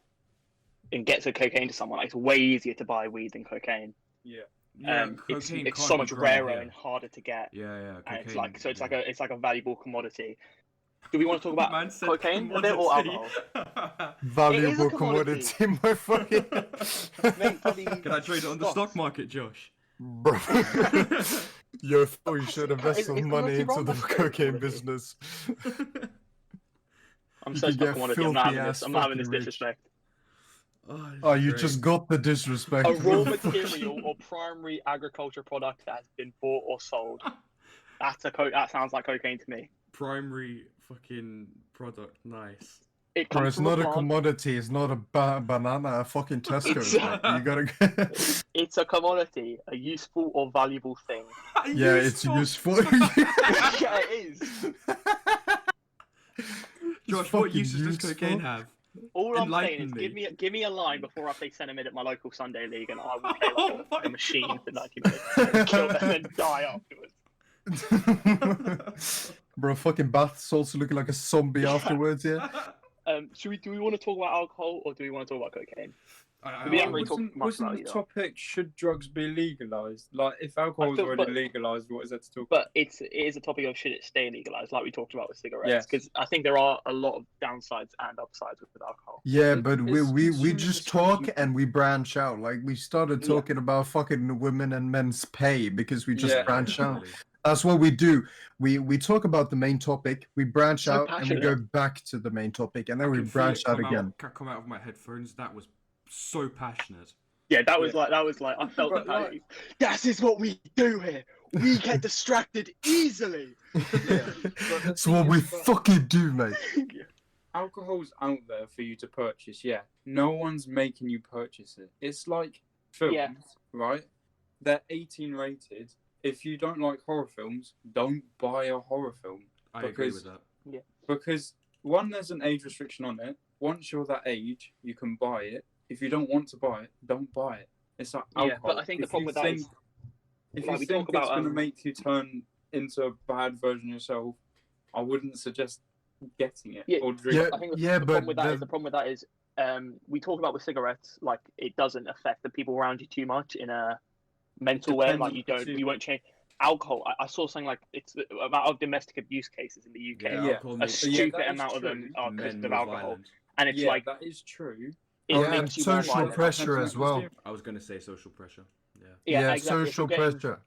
and get to cocaine to someone. Like, it's way easier to buy weed than cocaine. Yeah. Yeah, It's cocaine it's can't so be much grown rarer here. and harder to get. Yeah, And it's cocaine, like it's yeah. like a valuable commodity. Do we want to talk about Man said cocaine a bit or commodity. alcohol? Valuable commodity. commodity, my fucking. Mate, bloody Can I trade it on the stocks. stock market, Josh? Bro. Yo, thought you should invest Is some commodity money into wrong? the That's great, cocaine commodity. business. I'm You searching can for get commodity. I'm not having filthy-ass this. I'm not having this fucking rich. disrespect. Oh, you great. just got the disrespect. A raw material or primary agriculture product that has been bought or sold. That sounds like cocaine to me. Primary fucking product, nice. It Bro, comes it's from not a plant. commodity. It's not a banana. A fucking Tesco's. It's- Like, you gotta. It's a commodity, a useful or valuable thing. Yeah, it's useful. Yeah, it is. Josh, what fucking uses does useful. cocaine have? All I'm saying is Enlighten give me a line before I play centre mid at my local Sunday league, and I will play Oh like my a machine God. for 90 minutes and kill and then die afterwards. Bro, fucking bath salts looking like a zombie afterwards, yeah? Do we want to talk about alcohol or do we want to talk about cocaine? We haven't really talked wasn't much about the it, though. topic should drugs be legalized? Like, if alcohol is feel- already but- legalized, what is that to talk But it is a topic of should it stay legalized, like we talked about with cigarettes, Yes. because I think there are a lot of downsides and upsides with alcohol. Yeah, It- but it's we consumer just talk discretion. and we branch out. Like we started Yeah. talking about fucking women and men's pay because we just Yeah, branch out. definitely. That's what we do. We talk about the main topic, we branch So out, and we go passionate. back to the main topic, and then I we can feel branch it out come again. come out of my headphones. That was so passionate. Yeah, that was like I felt But, that. like- That is what we do here. We get distracted easily. But the It's thing what is we that- fucking do, mate. Alcohol's out there for you to purchase, yeah. No one's making you purchase it. It's like films, Yeah. right? They're 18 rated. If you don't like horror films, don't buy a horror film. I agree Because- with that. Because, one, there's an age restriction on it. Once you're that age, you can buy it. If you don't want to buy it, don't buy it. It's like Yeah, alcohol. but I think the If problem you with that think, is, if like, you we think talk about, it's going to make you turn into a bad version of yourself, I wouldn't suggest getting it Yeah, or drinking. Yeah, I think yeah, the but problem with that is we talk about with cigarettes, like it doesn't affect the people around you too much in a mental way. Depends Like on you the don't, you consumer. won't change. Alcohol. I saw something like it's the amount of domestic abuse cases in the UK. Yeah. alcohol A makes stupid that is amount of them true. are because men of more alcohol, violent. and it's Yeah, like that is true. it Yeah, makes and you more social violent. pressure Depends on as the well. consumer. I was going to say social pressure. Yeah. Yeah, exactly. If social you're getting- pressure.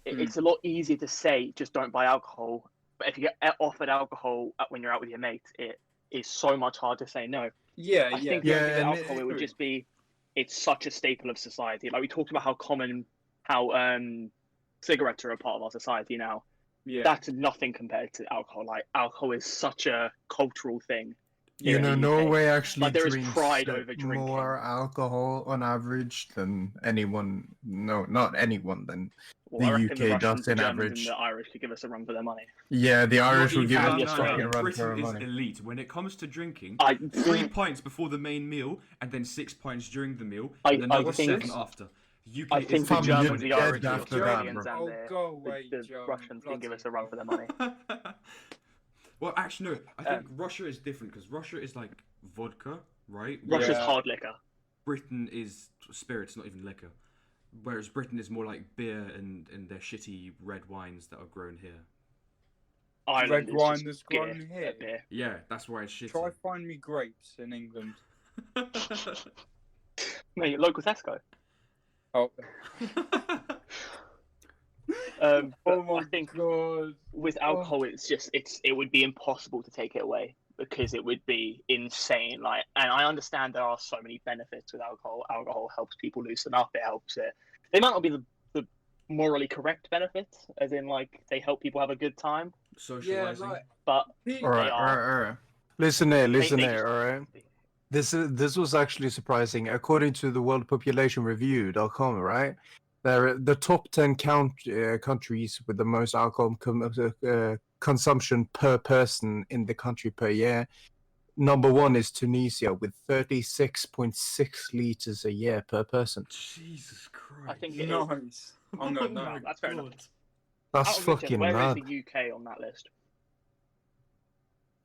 It's a lot easier to say just don't buy alcohol, but if you get offered alcohol when you're out with your mates, it is so much harder to say no. Yeah, I yeah. think Yeah, the only thing with and alcohol, it would true. just be, it's such a staple of society. Like we talked about how cigarettes are a part of our society now. Yeah. That's nothing compared to alcohol. Like alcohol is such a cultural thing. You here in know, the UK. Norway actually Like, there is drinks pride over drinking. more alcohol on average than anyone. No, not anyone. Than Well, I the reckon the UK Russians, does the in Germans, average. and the Irish could give us a run for their money. Yeah, the Irish will Not give even- us no, a no, fucking no. run for Britain our is money. elite when it comes to drinking. I 3 pints before the main meal, and then 6 pints during the meal, I- and I another think- 7 after. UK I is think the Fam, elite you're Germans, the when it Irish, comes the to after that, Australians, bro. and Oh, go away, the Joe. Russians can give us a run for their Bloody money. Well, actually, no. I think Russia is different because Russia is like vodka, right? Russia's Yeah. hard liquor. Britain is spirits, not even liquor. Whereas Britain is more like beer and their shitty red wines that are grown here. Ireland Red is wine just that's beer, grown here. beer. Yeah, that's why it's shitty. Try find me grapes in England. Mate, local Tesco. Oh, But oh my I think god. with alcohol, it would be impossible to take it away because it would be insane. Like, and I understand there are so many benefits with alcohol. Alcohol helps people loosen up. It helps it. They might not be the morally correct benefits, as in like they help people have a good time, Socializing. Yeah, like but pe- All right, They all are- right, all right. Listen here, they listen just- here. All right. This was actually surprising. According to the World Population Review.com, right? The top 10 countries with the most alcohol consumption per person in the country per year. Number 1 is Tunisia with 36.6 liters a year per person. Jesus Christ. I think it is. nice. I'm going Oh down. my That's fair enough. God. That's Out of interest, fucking where mad. is the UK on that list?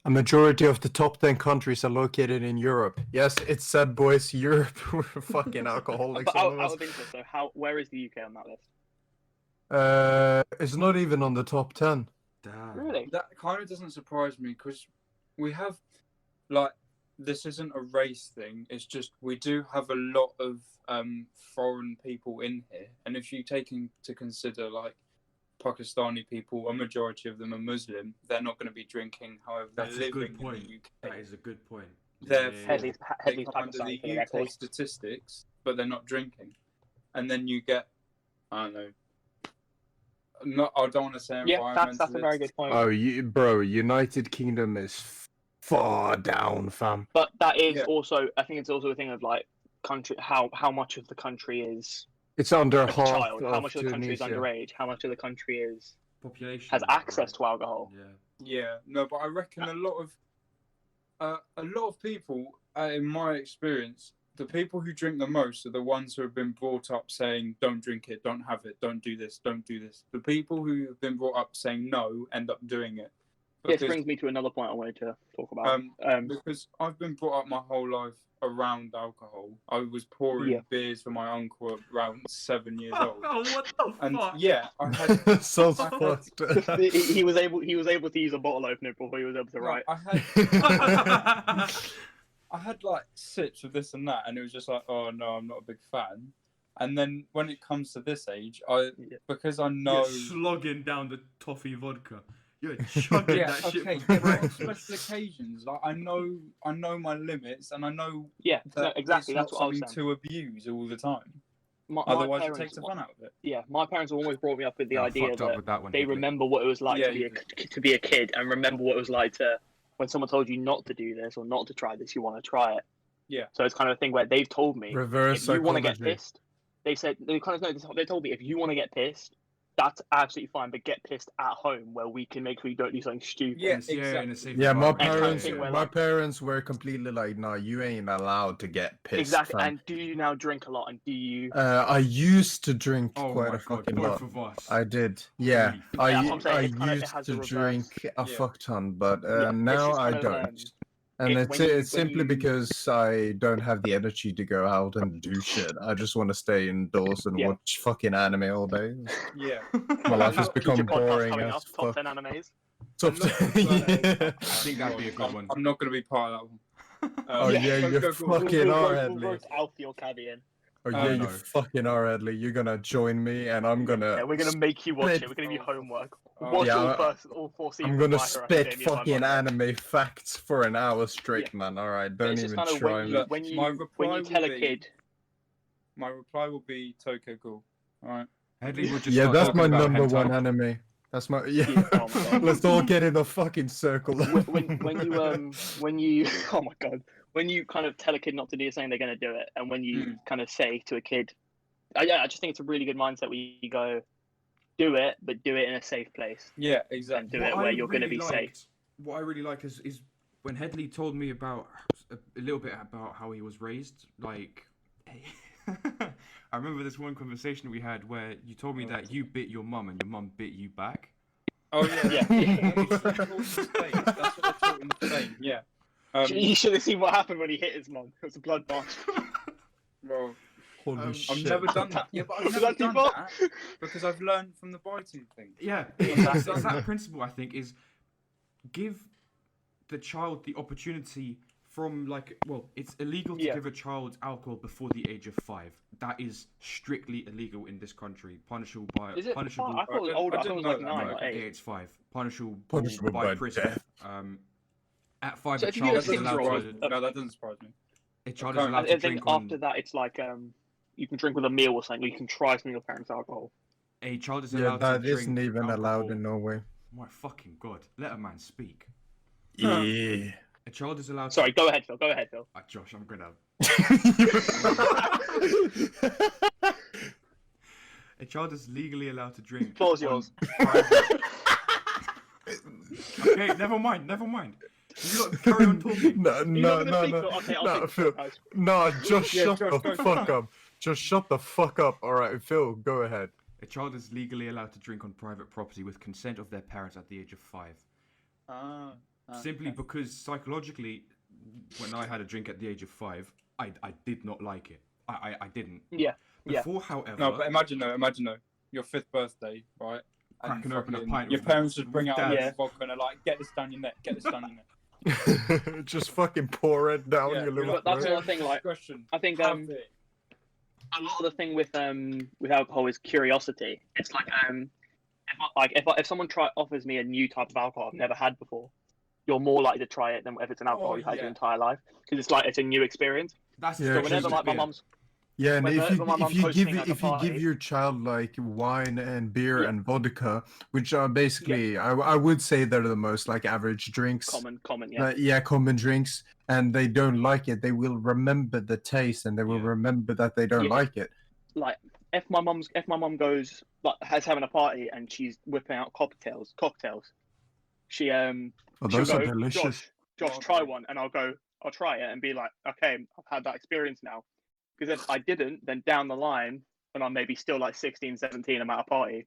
A majority of the top 10 countries are located in Europe. Yes, it's said, boys. Europe, we're fucking alcoholics. But all out of us. of interest, though, where is the UK on that list? It's not even on the top 10. Damn. Really? That kind of doesn't surprise me because we have, like, this isn't a race thing. It's just we do have a lot of foreign people in here, and if you take into consider like Pakistani people, a majority of them are Muslim. They're not going to be drinking. However, they're That's a living good point. in the UK. That is a good point. Therefore, Headley's they come under Pakistani for the the UK record. statistics, but they're not drinking. And then you get, I don't know. I don't want to say Yeah, that's a very environmentalists. good point. Oh, bro, United Kingdom is far down, fam. But that is Yeah. also, I think it's also a thing of like country, how much of the country is It's under a half child, how of much of the country is Tunisia. underage, how much of the country Population. has access to alcohol. Yeah. Yeah, no, but I reckon a lot of people, in my experience, the people who drink the most are the ones who have been brought up saying, "Don't drink it, don't have it, don't do this, don't do this." The people who have been brought up saying no end up doing it This Because, brings me to another point I wanted to talk about. because I've been brought up my whole life around alcohol. I was pouring Yeah. beers for my uncle at around 7 years old. Oh, what the And fuck? yeah, I had Sounds I had- fucked. he was able to use a bottle opener before he was able to no, write. I had like sips of this and that, and it was just like, oh no, I'm not a big fan. And then when it comes to this age, because I know. You're slogging down the toffee vodka. You're chugging Yeah, that shit okay. for Yeah, but on breakfast. special occasions, like I know my limits, and I know Yeah, that no, exactly. it's That's not what I was something saying. to abuse all the time. My Otherwise, it parents, takes the fun out of it. Yeah, my parents always brought me up with the No, I idea fucked up that with that one, they Hidley. remember what it was like Yeah, to be a kid and remember what it was like to when someone told you not to do this or not to try this, you want to try it. Yeah. So it's kind of a thing where they've told me Reverse if you want to get psychology. pissed, they said they kind of they told me if you want to get pissed, that's absolutely fine, but get pissed at home where we can make sure you don't do something stupid. Yeah, In a exactly. safe Yeah, my environment. kind of parents, thing where, my like- parents were completely like, "No, you ain't allowed to get pissed." Exactly. fam." And do you now drink a lot? And do you? I used to drink Oh quite my a god, fucking both lot. of us. I did, yeah. Holy I Yeah, I'm saying I it kinda- it used has to the reverse. drink a Yeah. fuck ton, but Yeah, it's now just I kind of, don't. And when it's you- it's when simply you- because I don't have the energy to go out and do shit. I just want to stay indoors and Yeah. watch fucking anime all day. Yeah. My life has Future become Future podcast boring coming as up, top fuck. 10 animes. Top I'm not 10, gonna play yeah. it. I think that'd be a good one. I'm not going to be part of that one. Oh, yeah, go, you're go, go, go. fucking We'll hard, roast Alfie or Cabby in. Oh Oh, yeah, you no. fucking are, Adley. You're gonna join me, and I'm gonna. Yeah, we're gonna make you watch spit- it. We're gonna give you homework. Oh, Watch yeah, all four seasons. I'm gonna of My Hero spit Academia by fucking Monday. anime facts for an hour straight, man. All right, don't It's just even kind of try when me. you Look, my reply when you tell a will be- kid. My reply will be Tokyo Ghoul. Alright. Headley will just Yeah, start that's talking my about number one hentai. anime. That's my yeah. Yeah, oh my God. Let's all get in a fucking circle. when you oh my god, when you kind of tell a kid not to do something, they're gonna do it, and when you kind of say to a kid, I just think it's a really good mindset where you go, do it, but do it in a safe place. Yeah, And exactly. do it where you're going to be safe. What I really like is when Headley told me about a little bit about how he was raised. Like, I remember this one conversation we had where you told me that you bit your mum and your mum bit you back. Oh yeah. Yeah. That's what they taught in Spain. That's what they taught in Spain. Yeah. You should have seen what happened when he hit his mum. It was a bloodbath. Well, Holy I've shit! I've never done that. Yeah, but I've Was never that too done far? that because I've learned from the biting thing. Yeah, Exactly. it's that principle. I think is give the child the opportunity from it's illegal to Yeah. give a child alcohol before the age of 5. That is strictly illegal in this country. Punishable by Is it? punishable. I thought it was older. I thought it was like didn't know that. 9 or Okay, 8. it's 5. Punishable Punishable by prison. death. At 5, So a if you do child a is That doesn't allowed six-year-old- surprise to. me. No, that doesn't surprise me. A child I is allowed I to think drink after on. that, it's like you can drink with a meal or something. Or you can try some of your parents' alcohol. A child is Yeah, allowed that to drink isn't even allowed alcohol- in Norway. My fucking god! Let a man speak. Yeah. A child is allowed. Sorry, go ahead, Phil. Go ahead, Phil. Josh, I'm gonna. A child is legally allowed to drink. Floor's on yours. private- Okay, never mind. You lot carry on talking. No, You're no, not gonna no, speak, no, Phil? Okay, I'll no, take Phil. guys. No, just Yeah, shut Josh, the go, fuck go. up. Just shut the fuck up. All right, Phil, go ahead. A child is legally allowed to drink on private property with consent of their parents at the age of 5. Simply because psychologically, when I had a drink at the age of 5, I did not like it. I didn't. Yeah. Yeah. Before, however, No, but imagine though, your 5th birthday, right? And Cracking open a fucking- pint Your with- parents just bring with out a Dad. little vodka and are like, get this down your neck, get this down your neck. Just fucking pour it down Yeah, your little But that's throat. another thing. Like, Question. I think Have it. a lot of the thing with alcohol is curiosity. It's like if someone offers me a new type of alcohol I've never had before, you're more likely to try it than if it's an alcohol Oh, you've had your yeah. entire life, because it's like it's a new experience. that's Yeah, So whenever just my beer. mum's Yeah, and Whenever my mum's hosting like a if you give party- your child like wine and beer Yeah. and vodka, which are basically I would say they're the most like average drinks. common, yeah. Yeah, common drinks, and they don't like it, they will remember the taste and they will Yeah. remember that they don't Yeah. like it. Like if my mum goes like has having a party and she's whipping out cocktails, she Oh, she'll those are go, delicious. Josh, try one, and I'll try it and be like, okay, I've had that experience now. Because if I didn't, then down the line, when I'm maybe still like 16, 17, I'm at a party,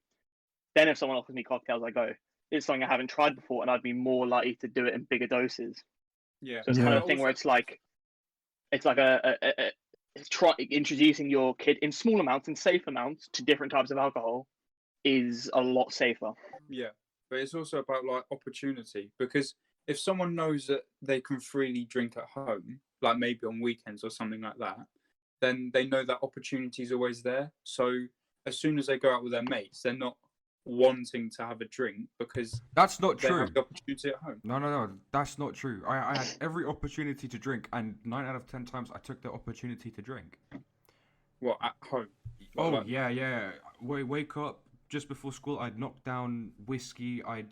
then if someone offers me cocktails, I go, it's something I haven't tried before, and I'd be more likely to do it in bigger doses. Yeah. So it's Yeah. kind of a thing where it's like try introducing your kid in small amounts and safe amounts to different types of alcohol is a lot safer. Yeah, but it's also about like opportunity, because if someone knows that they can freely drink at home, like maybe on weekends or something like that, then they know that opportunity is always there. So as soon as they go out with their mates, they're not wanting to have a drink because That's not they true. have the opportunity at home. No, that's not true. I had every opportunity to drink, and 9 out of 10 times I took the opportunity to drink. What, at home? Oh, Like, yeah. Wake up just before school. I'd knock down whiskey. I'd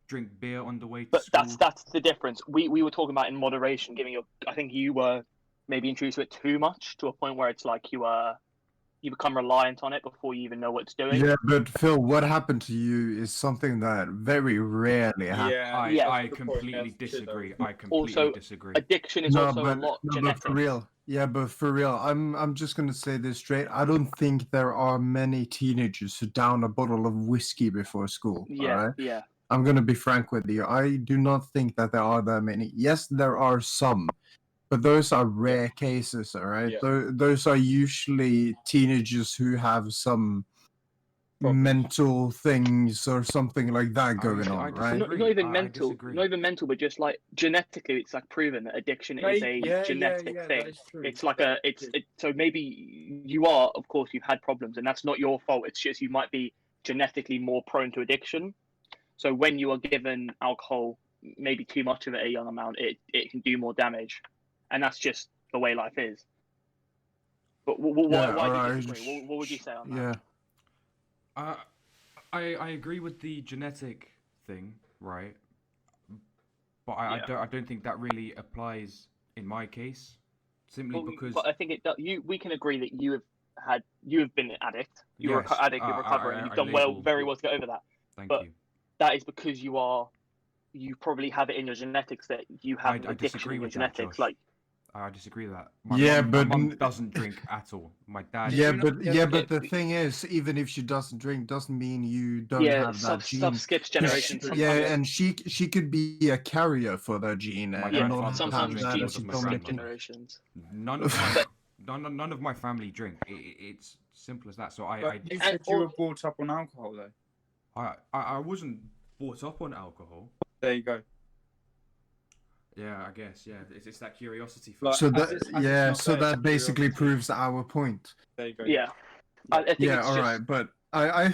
drink beer on the way to But school. that's the difference. We were talking about in moderation, giving your. I think you were maybe introduced to it too much to a point where it's like you become reliant on it before you even know what it's doing. Yeah, but Phil, what happened to you is something that very rarely happens. yeah, Yeah. I that's the point, completely that's the shit, though. disagree. I completely Also, disagree. Addiction is also a lot But genetic. for real. Yeah, but for real, I'm just gonna say this straight. I don't think there are many teenagers who down a bottle of whiskey before school. Yeah, Alright? yeah. I'm gonna be frank with you. I do not think that there are that many. Yes, there are some, but those are rare cases, all right? Yeah. Those are usually teenagers who have some Problems. mental things or something like that going I on, right? disagree. Not even I mental, disagree. not even mental, but just like genetically, it's like proven that addiction is a genetic that thing. is true. It's like That it's is- so maybe you are, of course, you've had problems, and that's not your fault. It's just you might be genetically more prone to addiction. So when you are given alcohol, maybe too much of it, a young amount, it can do more damage, and that's just the way life is. But why do you alright, disagree? What would you say on that? Yeah. I agree with the genetic thing, right? But I don't think that really applies in my case, simply Well, because but I think it. We can agree that you have been an addict. You're Yes, an addict in recovery, and you've I done label- very well to get over that. thank but- you. That is because you probably have it in your genetics that you have I addiction disagree in your with that, genetics. Josh. Like I disagree with that. Yeah, my but mum doesn't drink at all. My dad. Yeah, you not but get but the it- thing is, even if she doesn't drink, doesn't mean you don't yeah, have stuff that gene. stuff skips 'Cause generations. she- Sometimes, yeah, and she could be a carrier for that gene My and yeah, not grandfather have doesn't sometimes drink, that neither as genes a does my skip dominant. grandmother. generations. None of my family drink. It's simple as that. So But you and- said you or- were brought up on alcohol, though. I wasn't brought up on alcohol. There you go. Yeah, I guess. Yeah, it's that curiosity. For Like, So as that it's- as it's yeah, not so there, it's that basically curiosity. proves our point. There you go. Yeah, I think Yeah, it's all just. right, but I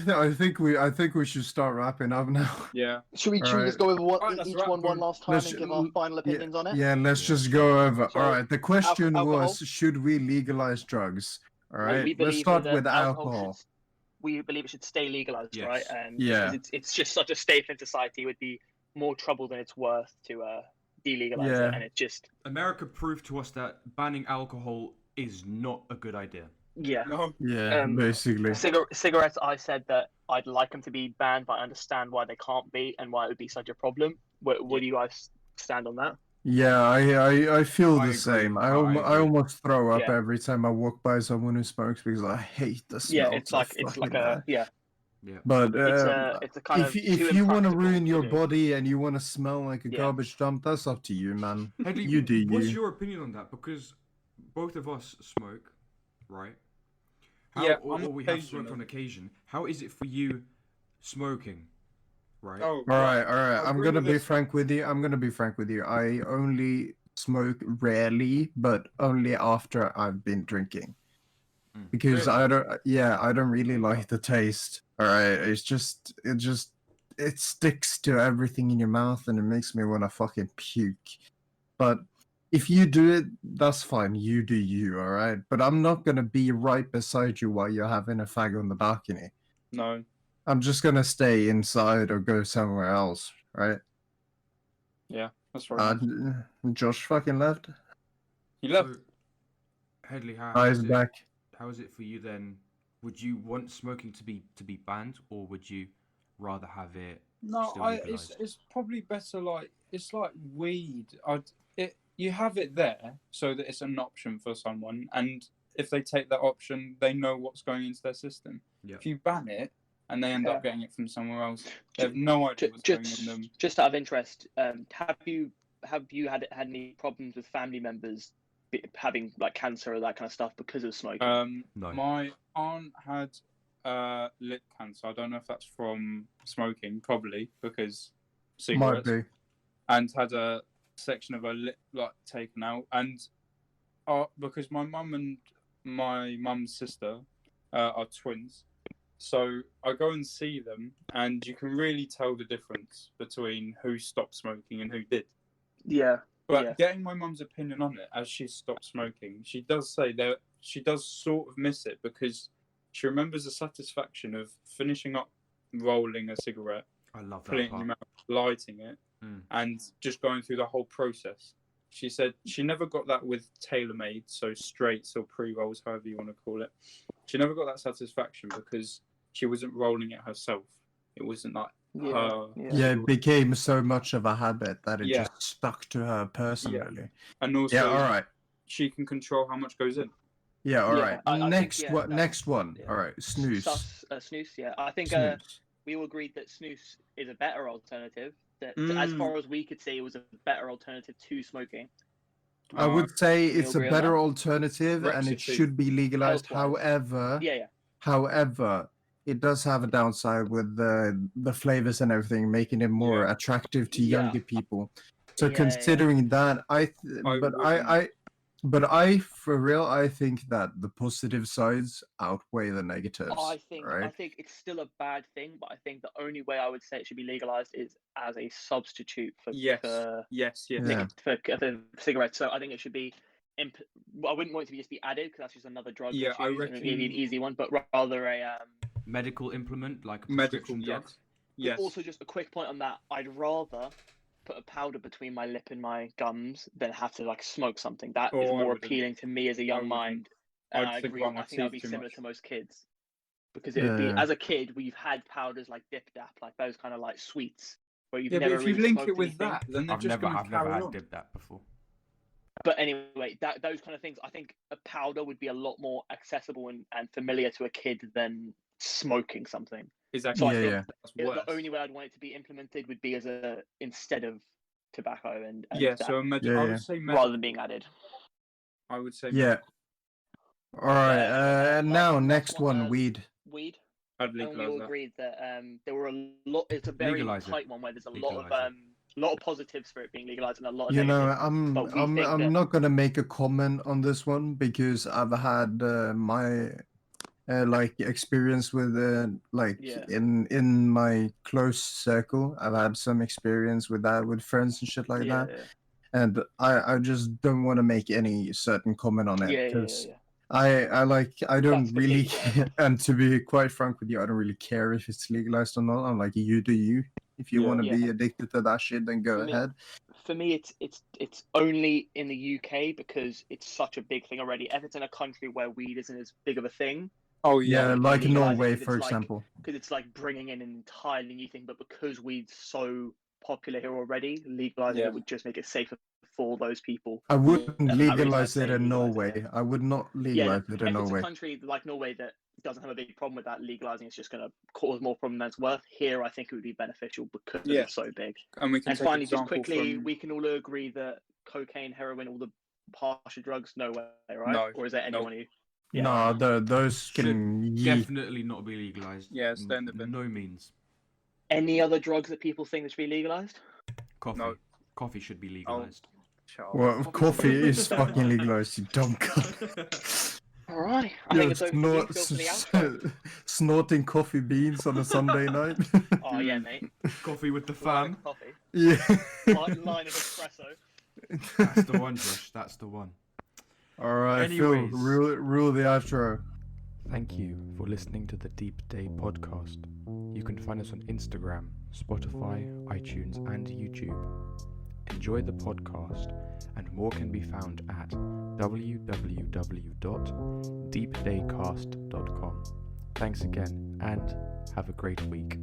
think we should start wrapping up now. Yeah. Should we Alright. just go over Alright, let's each wrap, one boom. last time Let's and ju- give our final opinions on it? Yeah, let's Yeah. just go over. So, All right, the question alcohol? was, should we legalize drugs? All right, We let's believe start that with alcohol alcohol. we believe it should stay legalized, Yes. right? And Yeah. because it's just such a staple in society, it would be more trouble than it's worth to delegalize Yeah. it, and it just America proved to us that banning alcohol is not a good idea. yeah. No. Yeah, Um, basically. Cigarettes, I said that I'd like them to be banned, but I understand why they can't be and why it would be such a problem. Where do you guys stand on that? Yeah, I feel I the agree. same. I I agree. almost throw up Yeah. every time I walk by someone who smokes because I hate the smell. Yeah, it's like a Yeah. But it's a kind if of if too you want to impractical ruin to your do. body and you want to smell like a Yeah. garbage dump, that's up to you, man. Headley, You do what's you. your opinion on that? Because both of us smoke, right? Yeah, or we have smoked occasionally. on occasion. How is it for you smoking, right? Oh, All right. I I'm agree gonna with be this. frank with you. I only smoke rarely, but only after I've been drinking. Mm. Because Really? I don't really like the taste. All right, it sticks to everything in your mouth and it makes me want to fucking puke. But if you do it, that's fine. You do you, all right? But I'm not gonna be right beside you while you're having a fag on the balcony. No. I'm just gonna stay inside or go somewhere else, right? Yeah, that's right. Josh fucking left. He left. So, Headley, Eyes back. how is it for you then? Would you want smoking to be banned, or would you rather have it? No, still legalised? it's probably better. Like it's like weed. You have it there so that it's an option for someone, and if they take that option, they know what's going into their system. Yeah. If you ban it, and they end Yeah. up getting it from somewhere else. They have no idea what's going in them. Just out of interest, have you had any problems with family members having like cancer or that kind of stuff because of smoking? No. My aunt had lip cancer. I don't know if that's from smoking, probably because Might cigarettes, be. and had a section of her lip like taken out. And because my mum and my mum's sister are twins, so I go and see them, and you can really tell the difference between who stopped smoking and who did. Yeah. But Yeah. getting my mum's opinion on it, as she stopped smoking, she does say that she does sort of miss it because she remembers the satisfaction of finishing up rolling a cigarette, I love putting it that in part. your mouth, lighting it, and just going through the whole process. She said she never got that with tailor-made, so straights or pre-rolls, however you want to call it. She never got that satisfaction because she wasn't rolling it herself. It wasn't like her. Yeah, it became so much of a habit that it Yeah. just stuck to her personally. And also, Yeah, all right. she can control how much goes in. Yeah, all Yeah, right. I think, Next yeah, one. no, Next one. yeah. All right. Snooze. Snooze, yeah. I think Snooze. we all agreed that snooze is a better alternative. That as far as we could see, it was a better alternative to smoking. I would say it's a agree on better that? alternative, and it Recipe. should be legalized. Health-wise. However, it does have a downside with the flavors and everything, making it more attractive to Yeah. younger people. So Yeah, considering that, I for real, I think that the positive sides outweigh the negatives. I think it's still a bad thing, but I think the only way I would say it should be legalized is as a substitute for cigarettes. So I think it should be. I wouldn't want it to just be added because that's just another drug. Yeah, I reckon reckon maybe an easy one, but rather a medical implement like a medical prescription drug. Yes. Also, just a quick point on that. I'd rather put a powder between my lip and my gums than have to like smoke something. That is more appealing to me as a young mind. And I agree. I think that'd be similar to most kids because it would be as a kid we've had powders like Dip Dap, like those kind of like sweets where you've never but if really you link smoked it with anything. that, then they're I've just never carry had on. Dip Dap before. But anyway, those kind of things, I think a powder would be a lot more accessible and familiar to a kid than smoking something. Exactly. So I think the only way I'd want it to be implemented would be as a instead of tobacco and so I would say rather than being added. I would say All right. Now next one, weed. Weed. I'd And we legalize all that. agreed that there were a lot. It's a very tight one where there's a lot of positives for it being legalized and a lot of negatives. I'm not gonna make a comment on this one because I've had my experience with in my close circle. I've had some experience with that with friends and shit like that, and I just don't want to make any certain comment on it because I don't really care. And to be quite frank with you, I don't really care if it's legalized or not. I'm like, you do you. If you want to be addicted to that shit, then go ahead. For me, it's only in the UK because it's such a big thing already. If it's in a country where weed isn't as big of a thing. Oh yeah, like Norway, for example. Because it's like bringing in an entirely new thing, but because weed's so popular here already, legalizing it would just make it safer for those people. I wouldn't legalize it in Norway. I would not legalize it in Norway. If it's a country like Norway that doesn't have a big problem with that, legalizing it's just going to cause more problem than it's worth. Here, I think it would be beneficial because it's so big. And finally, just quickly, we can all agree that cocaine, heroin, all the harsher drugs, no way, right? No, or is there anyone who? Yeah. No, those can definitely not be legalized. Yeah, stay in the bin. No means. Any other drugs that people think that should be legalized? Coffee. No. Coffee should be legalized. Well, coffee is fucking legalized, you dumb cunt. All right. I think it's snorting coffee beans on a Sunday night. Oh yeah, mate. Coffee with the fam. Coffee. Yeah. Line of espresso. That's the one, Josh. That's the one. All right, Phil, rule the outro. Thank you for listening to the Deep Day podcast. You can find us on Instagram, Spotify, iTunes, and YouTube. Enjoy the podcast, and more can be found at www.deepdaycast.com. Thanks again, and have a great week.